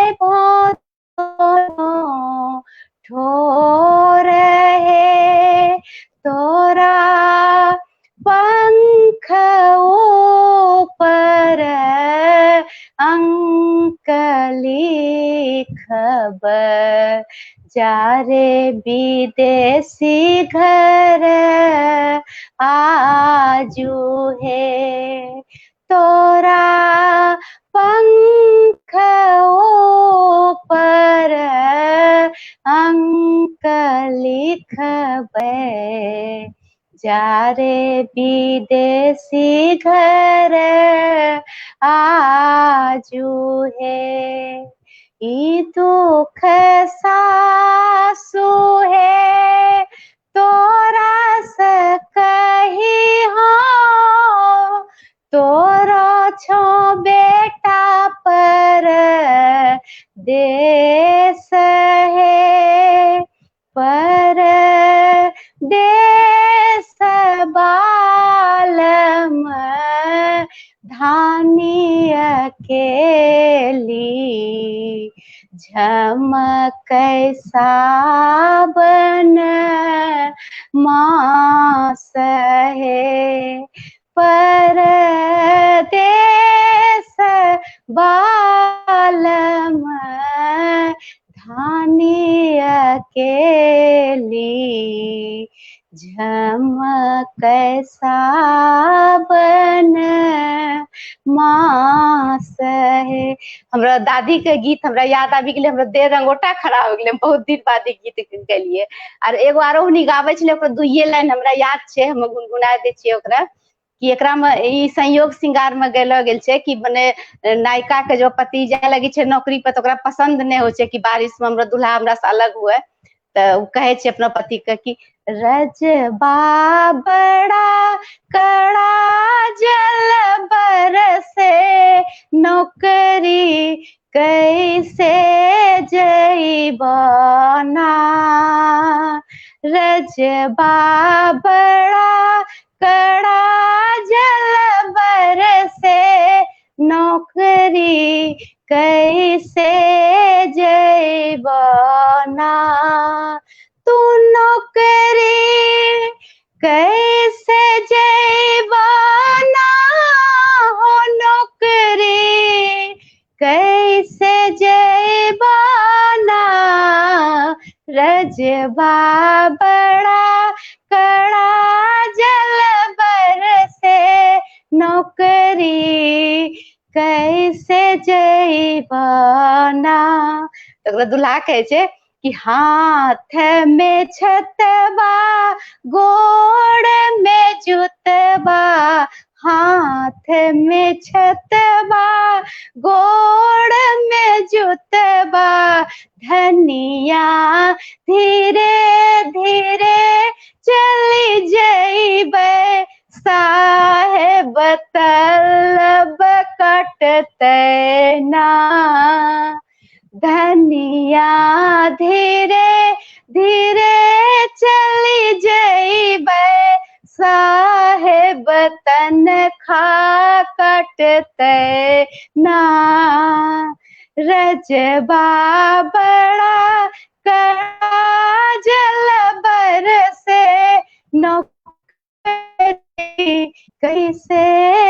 ठोर है, तोरा पंख ऊपर अंक लिखब, जारे विदेशी घर आजू है, तोरा पंख ऊपर अंक लिखबै, जारे विदेशी घर आजू है, ई दुख सासु है तोरा से कही हो, तोरा छो बेटा पर देश है, पर देश बालम धानी अकेली, झमक सावन मास है, पर देश बालम धानी अकेली, झमक सावन मास है। हमरा दादी के गीत हमरा याद आबि गेलै, हमरा देह रंगोटा खड़ा हो गेलै, बहुत दिन बाद ई गीत गेलियै। आर एगो आरो हुनी गाबै छलै, ओकर दुइये लाइन हमरा याद छै, हम गुनगुना दै छियै ओकरा, कि एकरा में ई संयोग श्रृंगार में गेलो गेल छै कि मने नायिका के जो पति जाए लगी छै नौकरी पर, तो ओकरा पसंद नहीं हो छै कि बारिश में हमरा दुल्हा हमरा से अलग हुए, तो उ कहे छै अपना पति के कि रजबा बड़ा कड़ा जल बरसे, नौकरी कैसे जइबाना, रजबा बड़ा कड़ा जल बरसे, नौकरी कैसे जइबाना, तू नौकरी कैसे जइबाना, हो नौकरी कैसे जइबाना, रजबा बड़ा कड़ा जल बरसे, नौकरी कैसे जइबाना। तो दुल्हा कहे छै कि हाथ में छतबा गोड़ में जुतबा, हाथ में छतबा गोड़ में जुतबा, धनिया धीरे धीरे चली जइबे, साहेब तलब कटते ना, धनिया धीरे धीरे चली जइबे, साहेब तनखा कटते ना, रजबा बड़ा कड़ा जल बरसे, नौकरी कैसे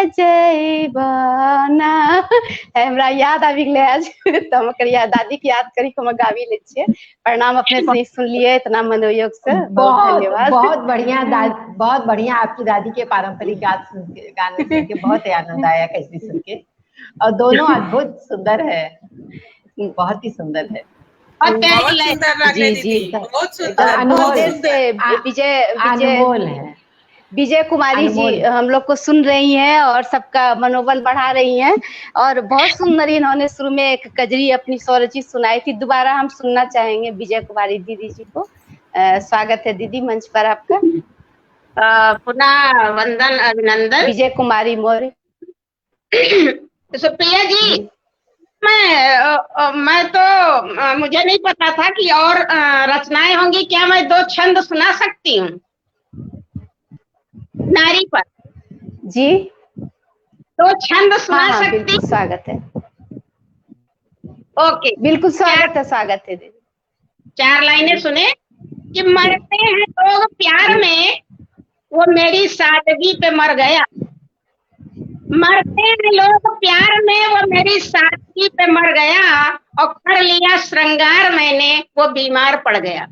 जइबाना। हमरा याद आबि गेलै आज तो हम करिया दादी की याद करी हम गावी ले छिए। प्रणाम, अपने से सुन लिए इतना मनोयोग से, बहुत धन्यवाद। बहुत बढ़िया बहुत बढ़िया आपकी दादी के पारंपरिक गाने सुन के बहुत आनंद आया कजरी सुन के, और दोनों अद्भुत सुंदर है, बहुत ही सुंदर है। बहुत सुंदर लग रही दीदी, बहुत सुंदर। विजय है, विजय कुमारी जी हम लोग को सुन रही हैं और सबका मनोबल बढ़ा रही हैं, और बहुत सुंदर इन्होंने शुरू में एक कजरी अपनी स्वरचित सुनाई थी, दोबारा हम सुनना चाहेंगे विजय कुमारी दीदी जी को। स्वागत है दीदी मंच पर आपका। पुनः वंदन अभिनंदन। विजय कुमारी मौर्य। सुप्रिया जी, मैं तो मुझे नहीं पता था कि और रचनाएं होंगी, क्या मैं 2 छंद सुना सकती हूँ नारी पर? जी 2 छंद सुना सकती? बिल्कुल स्वागत है। ओके, बिल्कुल स्वागत है, स्वागत है दीदी। 4 लाइनें सुने कि मरते हैं लोग प्यार में, वो मेरी सादगी पे मर गया, मरते हैं लोग प्यार में, वो मेरी सादगी पे मर गया, और कर लिया श्रृंगार मैंने, वो बीमार पड़ गया।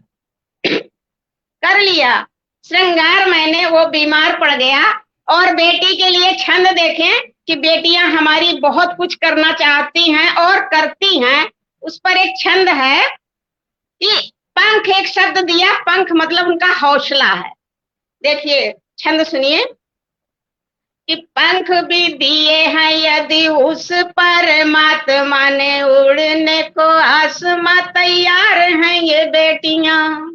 कर लिया श्रृंगार मैंने, वो बीमार पड़ गया। और बेटी के लिए छंद देखें कि बेटियां हमारी बहुत कुछ करना चाहती हैं और करती हैं, उस पर एक छंद है कि पंख, एक शब्द दिया, पंख मतलब उनका हौसला है। देखिए छंद सुनिए कि पंख भी दिए हैं यदि उस परमात्मा ने, उड़ने को आसमां तैयार हैं ये बेटियां।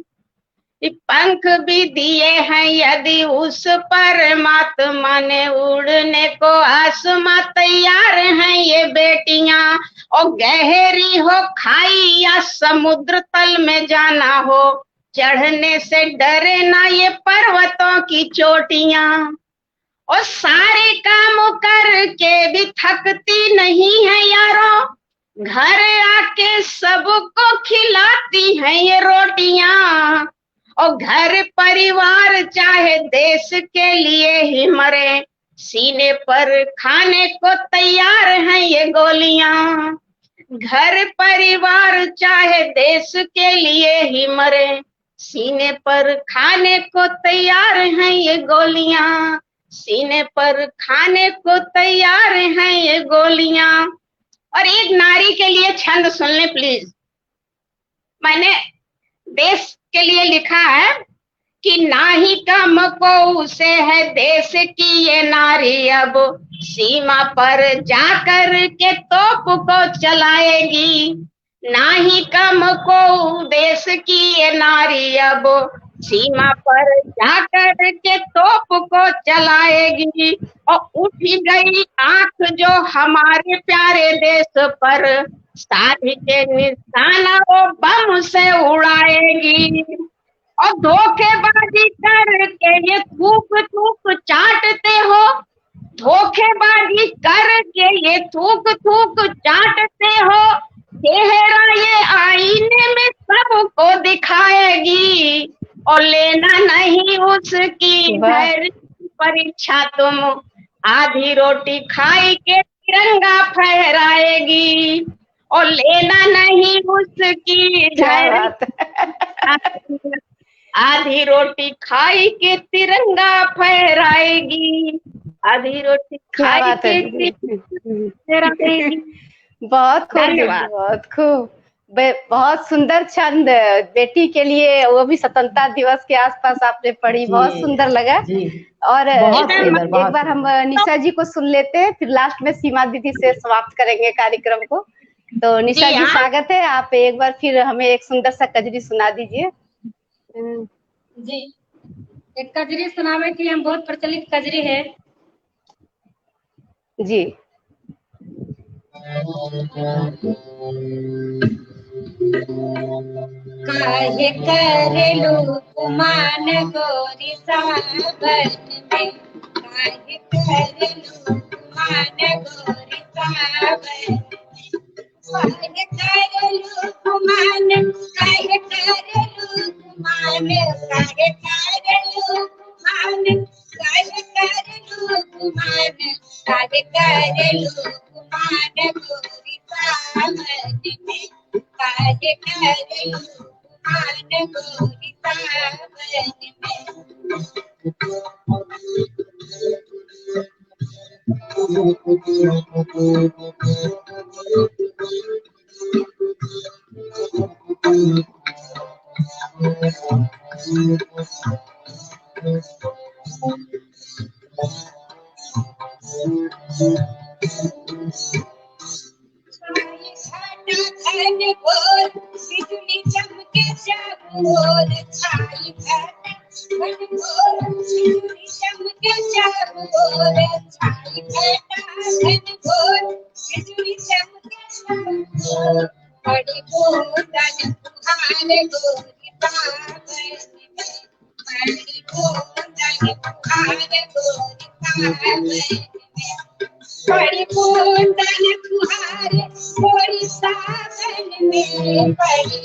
पंख भी दिए हैं यदि उस परमात्मा ने, उड़ने को आसमां तैयार हैं ये बेटियां। और गहरी हो खाई या समुद्र तल में जाना हो, चढ़ने से डरे ना ये पर्वतों की चोटियां। और सारे काम करके भी थकती नहीं है यारों, घर आके सबको खिलाती हैं ये रोटियां। और घर परिवार चाहे देश के लिए ही मरे, सीने पर खाने को तैयार हैं ये गोलियां। घर परिवार चाहे देश के लिए ही मरे, सीने पर खाने को तैयार हैं ये गोलियां, सीने पर खाने को तैयार हैं ये गोलियां। और एक नारी के लिए छंद सुन ले प्लीज। मैंने देश के लिए लिखा है कि ना ही कम को उसे है देश की ये नारी, अब सीमा पर जाकर के तोप को चलाएगी। ना ही कम को देश की ये नारी, अब सीमा पर जाकर के तोप को चलाएगी। और उठ गई आंख जो हमारे प्यारे देश पर, साथ के निशाना वो बम से उड़ाएगी। और धोखेबाजी करके ये थूक थूक चाटते हो, धोखेबाजी करके ये थूक थूक चाटते हो। चेहरा ये आईने में सबको दिखाएगी, और लेना नहीं उसकी धैर्य परीक्षा तुम, आधी रोटी खाई के तिरंगा फहराएगी। और लेना नहीं उसकी धैर्य, आधी रोटी खाई के तिरंगा फहराएगी, आधी रोटी खाई के तिरंगा। बहुत खूब, बहुत खूब। बहुत सुंदर छंद बेटी के लिए, वो भी स्वतंत्रता दिवस के आसपास आपने पढ़ी, बहुत सुंदर लगा। और बहुत सुंदर, एक बहुत बार हम निशा जी को सुन लेते हैं, फिर लास्ट में सीमा दीदी से समाप्त करेंगे कार्यक्रम को। तो निशा जी स्वागत है, आप एक बार फिर हमें एक सुंदर सा कजरी सुना दीजिए। जी, एक कजरी सुनावे की हम बहुत प्रचलित कजरी है जी। काहे करेलू कुमान गोरी सावन में, काहे करेलू कुमान गोरी सावन, काहे करेलू कुमान, काहे करेलू कुमान, काहे करेलू कुमान, काहे करेलू कुमान, काहे करेलू कुमान गोरी सावन में, काहे करेलू कुमान गोरी सावन घन घोर बिजली चमके चारों ओर, छाई घन घोर बिजली चमके चारों ओर, छाई घन घोर बिजली चमके चारों ओर, बड़ी बूंदन फुहारे गोरी सावन में, बड़ी बूंदन फुहारे गोरी सावन में, बड़ी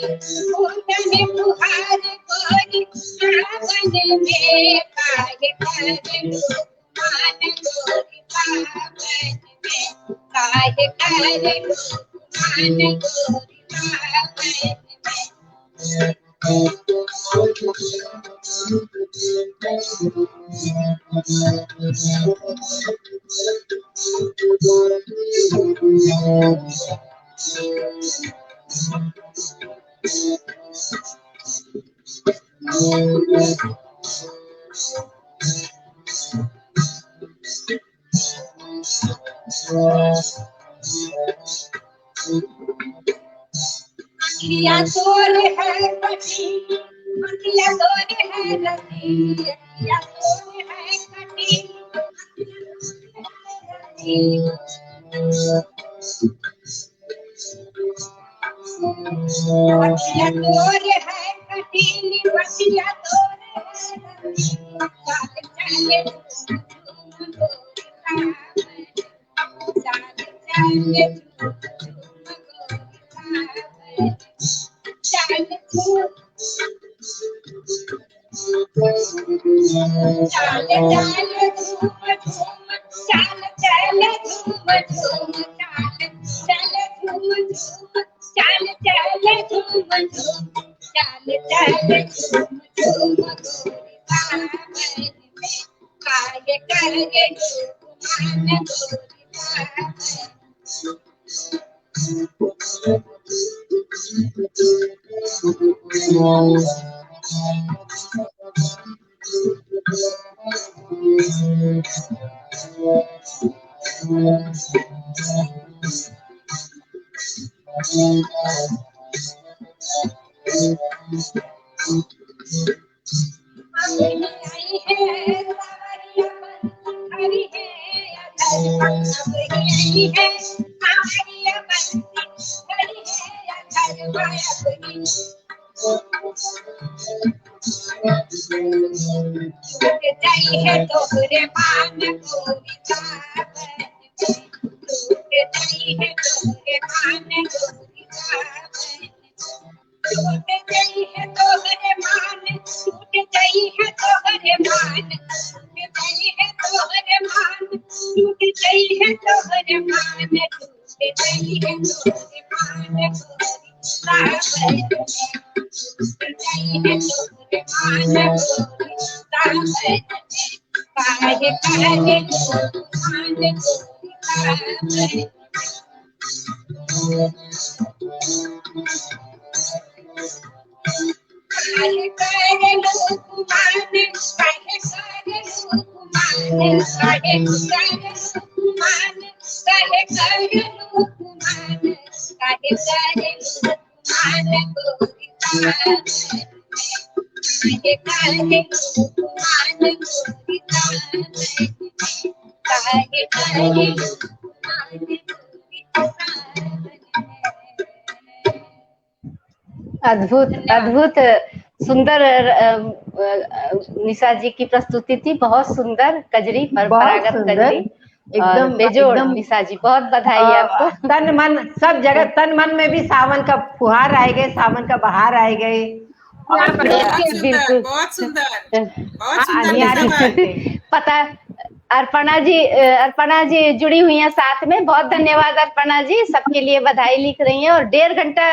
बूंदन फुहारे गोरी सावन में, बड़ी बूंदन फुहारे गोरी सावन में, काहे करेलू कुमान गोरी सावन में, काहे करेलू कुमान गोरी सावन में। अखिया तोरे है कटी, अखिया तोरे है रती, अखिया तोरे है कटी, अखिया तोरे है कटीली, बसिया तोरे है रती, साथ चले झूम गोरी सावन, साथ चले झूम गोरी सावन, चल झूम चाल चाल झूम झूम, चाल चाल झूम झूम, चाल चाल झूम झूम, चाल चाल झूम झूम, चाल चाल झूम झूम गोरी सावन में, काहे करेलू कुमान गोरी सावन। आई है सावरिया बंसी हरी है अधर, आई है सावरिया बंसी हरी है अधर अपनी, टूट जाई है तोहरे मान गोरी सावन में, टूट जाई है तोहरे मान गोरी सावन, टूट जाई है तोहरे मान, टूट जाई है तोहरे मान, टूट जाई है तोहरे मान, टूट जाई है तोहरे मान, टूट जाई है तोहरे मान गोरी सावन में, टूट जाई है तोहरे मान गोरी सावन में, काहे करेलू कुमान गोरी सावन में। काहे करे लोग माने, काहे करे लोग माने, काहे करे लोग माने, काहे करे लोग माने, काहे करे लोग माने गोरी ताने, काहे करे लोग माने गोरी ताने, काहे करे लोग माने गोरी ताने। अद्भुत अद्भुत सुंदर निशा जी की प्रस्तुति थी, बहुत सुंदर कजरी, परंपरागत कजरी, एकदम बेजोड़। एकदम निशा जी बहुत बधाई आपको। तन मन सब जगह, तन मन में भी सावन का फुहार आए गए, सावन का बहार आए गए। और बिल्कुल बहुत सुंदर पता। अर्पणा जी जुड़ी हुई हैं साथ में, बहुत धन्यवाद अर्पणा जी, सबके लिए बधाई लिख रही हैं। और 1.5 घंटा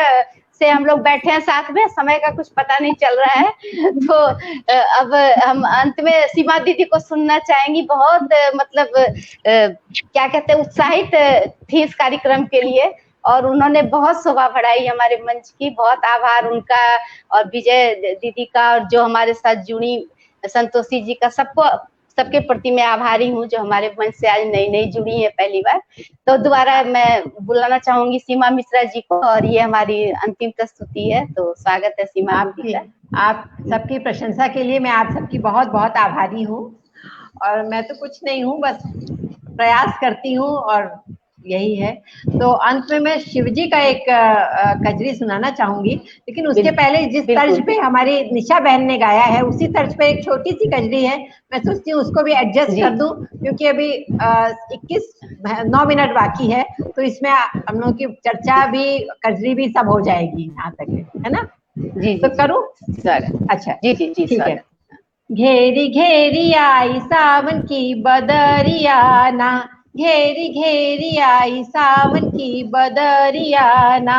से हम लोग बैठे हैं साथ में, समय का कुछ पता नहीं चल रहा है। तो अब हम अंत में सीमा दीदी को सुनना चाहेंगी। बहुत मतलब क्या कहते हैं, उत्साहित थी इस कार्यक्रम के लिए और उन्होंने बहुत शोभा बढ़ाई हमारे मंच की। बहुत आभार उनका और विजय दीदी का, और जो हमारे साथ जुड़ी संतोषी जी का, सबके प्रति मैं आभारी हूँ जो हमारे मंच से आज नई जुड़ी है पहली बार। तो दोबारा मैं बुलाना चाहूंगी सीमा मिश्रा जी को, और ये हमारी अंतिम प्रस्तुति है। तो स्वागत है सीमा जी का। आप सबकी प्रशंसा के लिए मैं आप सबकी बहुत बहुत आभारी हूँ। और मैं तो कुछ नहीं हूँ, बस प्रयास करती हूँ और यही है। तो अंत में मैं शिवजी का एक कजरी सुनाना चाहूंगी, लेकिन उसके पहले जिस तर्ज पे हमारी निशा बहन ने गाया है उसी तर्ज पे एक छोटी सी कजरी है, मैं सोचती हूँ उसको भी एडजस्ट कर दूं, क्योंकि अभी 9 मिनट बाकी है, तो इसमें हम लोगों की चर्चा भी, कजरी भी सब हो जाएगी यहाँ तक, है ना? जी तो करूँ? अच्छा जी ठीक है। घेरी घेरी आई सावन की बदरिया ना, घेरी घेरी आई सावन की बदरिया ना,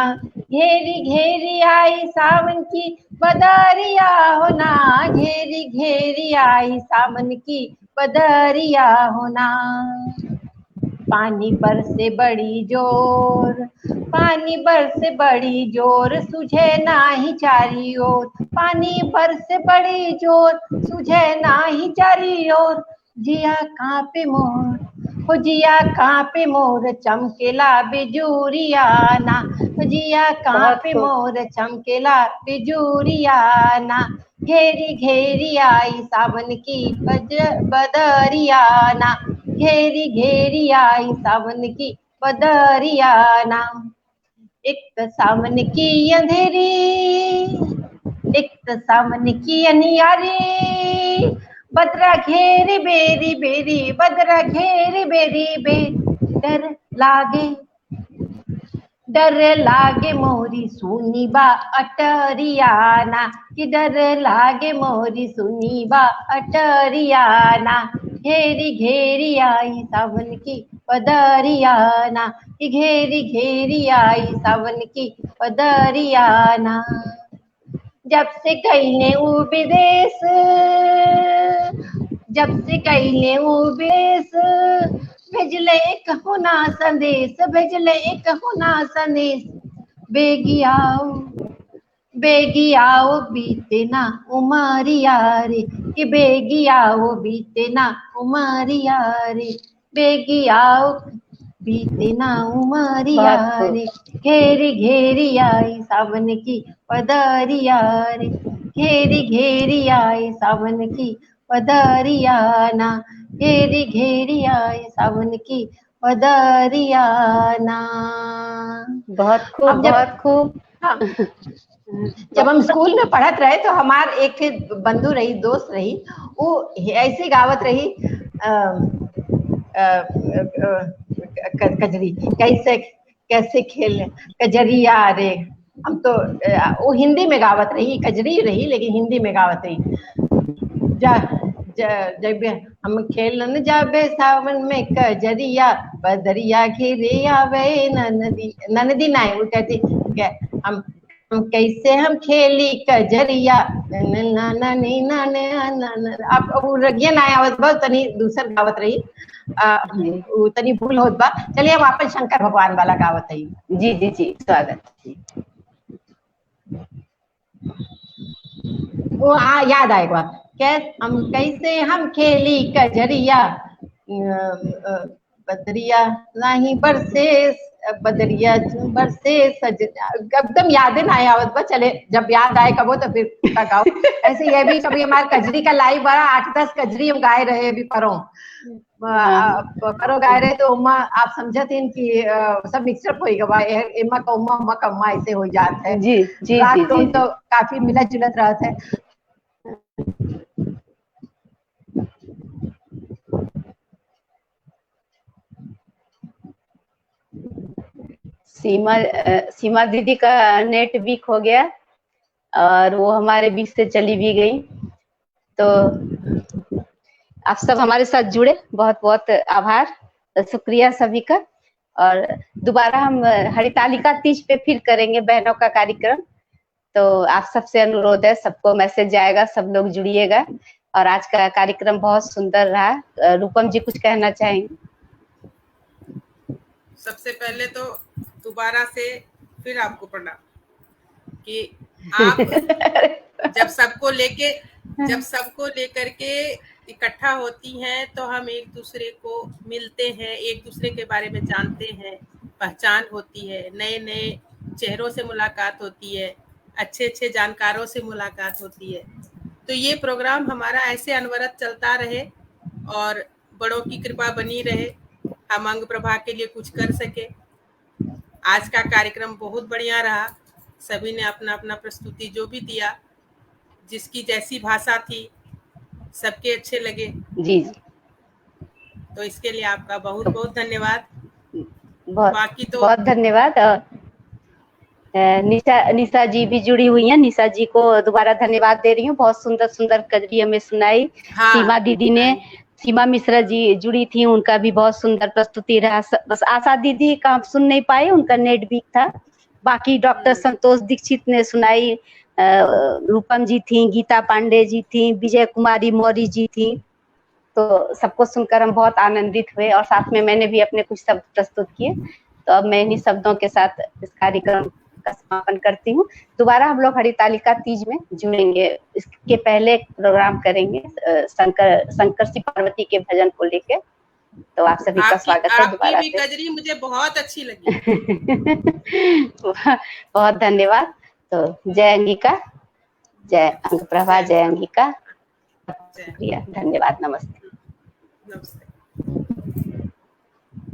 घेरी घेरी आई सावन की बदरिया हो ना, घेरी घेरी आई सावन की बदरिया हो ना। पानी बरसे बड़ी जोर, पानी बरसे बड़ी जोर, सुझे नाही चारी ओर, पानी बरसे बड़ी जोर, सुझे नाही चारी ओर, जिया कांपे मोर, हो जिया कांपे मोर, चमकेला बिजुरिया ना, जिया कांपे मोर, चमकेला बिजुरिया ना, घेरी घेरी आई सावन की बदरिया ना, घेरी घेरी आई सावन की बदरिया ना। एक सावन की अंधेरी, एक सावन की अनियारी, बदरा घेरी बेरी बेरी, बदरा घेरी बेरी बेरी, डर लागे मोरी सुनी बा अटरियाना, कि डर लागे मोरी सुनी बा अटरियाना, घेरी घेरी आई सावन की बदरियाना, कि घेरी घेरी आई सावन की बदरियाना। जब से गईले ऊ विदेश, जब से गईले ऊ विदेश, भेजले एक होना संदेश, भेजले एक होना संदेश, बेगी आओ, बेगी आओ बीते ना उमरिया रे, कि बेगी आओ बीते ना उमरिया रे, बेगी आओ बीते ना उमरिया रे, घेरी घेरी आई सावन की बदरिया रे, घेरी घेरी आई सावन की बदरिया ना, घेरी घेरी आई सावन की बदरिया ना। बहुत खूब, बहुत खूब। हाँ। जब हम स्कूल में पढ़त रहे तो हमार एक बंधु रही, दोस्त रही, वो ऐसे गावत रही कजरी, कैसे कैसे खेल कजरिया रे। हम तो वो हिंदी में गावत रही, कजरी रही लेकिन हिंदी में गावत रही। जब हम खेलन जाबे सावन में कजरिया, बदरिया घिरे आवे ननदी, ननदी ना वो कहती हम कैसे हम खेली कजरिया, आप वो रगिया ना आवत बा, तनी दूसर गावत रही, तनी भूल होत बा। चलिए हम अपन शंकर भगवान वाला गावत है। जी जी जी, स्वागत। वो याद आएगा। कैसे हम खेली कजरिया, बदरिया नहीं बरसे, बदरिया बरसे सजना, एकदम याद ना आवत बा। चले जब याद आए कबो तो फिर का गाओ। ऐसे ये भी कभी हमारे कजरी का लाइव बड़ा 8-10 कजरी हम गाए रहे अभी परो गाए रहे, तो उमा आप समझत हैं कि सब मिक्सअप हो गया, एमा का उमा का उमा ऐसे हो जात है। जी जी राग जी टोन जी तो काफी मिलत जुलत रहत है। सीमा दीदी का नेट वीक हो गया और वो हमारे बीच से चली भी गई। तो आप सब हमारे साथ जुड़े, बहुत बहुत आभार, शुक्रिया सभी का। और दोबारा हम हरितालिका तीज पे फिर करेंगे बहनों का कार्यक्रम। तो आप सबसे अनुरोध है, सबको मैसेज जाएगा, सब लोग जुड़िएगा। और आज का कार्यक्रम बहुत सुंदर रहा। रूपम जी कुछ कहना चाहेंगे? सबसे पहले तो दोबारा से फिर आपको प्रणाम कि आप जब सबको लेकर के इकट्ठा होती हैं तो हम एक दूसरे को मिलते हैं, एक दूसरे के बारे में जानते हैं, पहचान होती है, नए नए चेहरों से मुलाकात होती है, अच्छे अच्छे जानकारों से मुलाकात होती है। तो ये प्रोग्राम हमारा ऐसे अनवरत चलता रहे और बड़ों की कृपा बनी रहे, हम अंग प्रभा के लिए कुछ कर सके। आज का कार्यक्रम बहुत बढ़िया रहा, सभी ने अपना अपना प्रस्तुति जो भी दिया, जिसकी जैसी भाषा थी, सबके अच्छे लगे। जी तो इसके लिए आपका बहुत बहुत धन्यवाद। बाकी तो बहुत धन्यवाद। निशा जी भी जुड़ी हुई हैं, निशा जी को दोबारा धन्यवाद दे रही हूँ, बहुत सुंदर सुंदर कजरी हमें सुनाई। हाँ, सीमा दीदी ने, सीमा मिश्रा जी जुड़ी थी, उनका भी बहुत सुंदर प्रस्तुति रहा। बस आशा दीदी का हम सुन नहीं पाए, उनका नेट वीक था। बाकी डॉक्टर संतोष दीक्षित ने सुनाई, रूपम जी थी, गीता पांडे जी थी, विजय कुमारी मौर्य जी थी। तो सबको सुनकर हम बहुत आनंदित हुए और साथ में मैंने भी अपने कुछ शब्द प्रस्तुत किए। तो अब मैं इन्हीं शब्दों के साथ इस कार्यक्रम का समापन करती हूँ। दोबारा हम लोग हरितालिका तीज में जुड़ेंगे, इसके पहले प्रोग्राम करेंगे शंकर श्री पार्वती के भजन को लेके। तो आप सभी का स्वागत है दोबारा से। कजरी मुझे बहुत अच्छी लगी। बहुत धन्यवाद। तो जय अंगिका, जय अंग प्रभा, जय अंगिका, शुक्रिया, धन्यवाद, नमस्ते।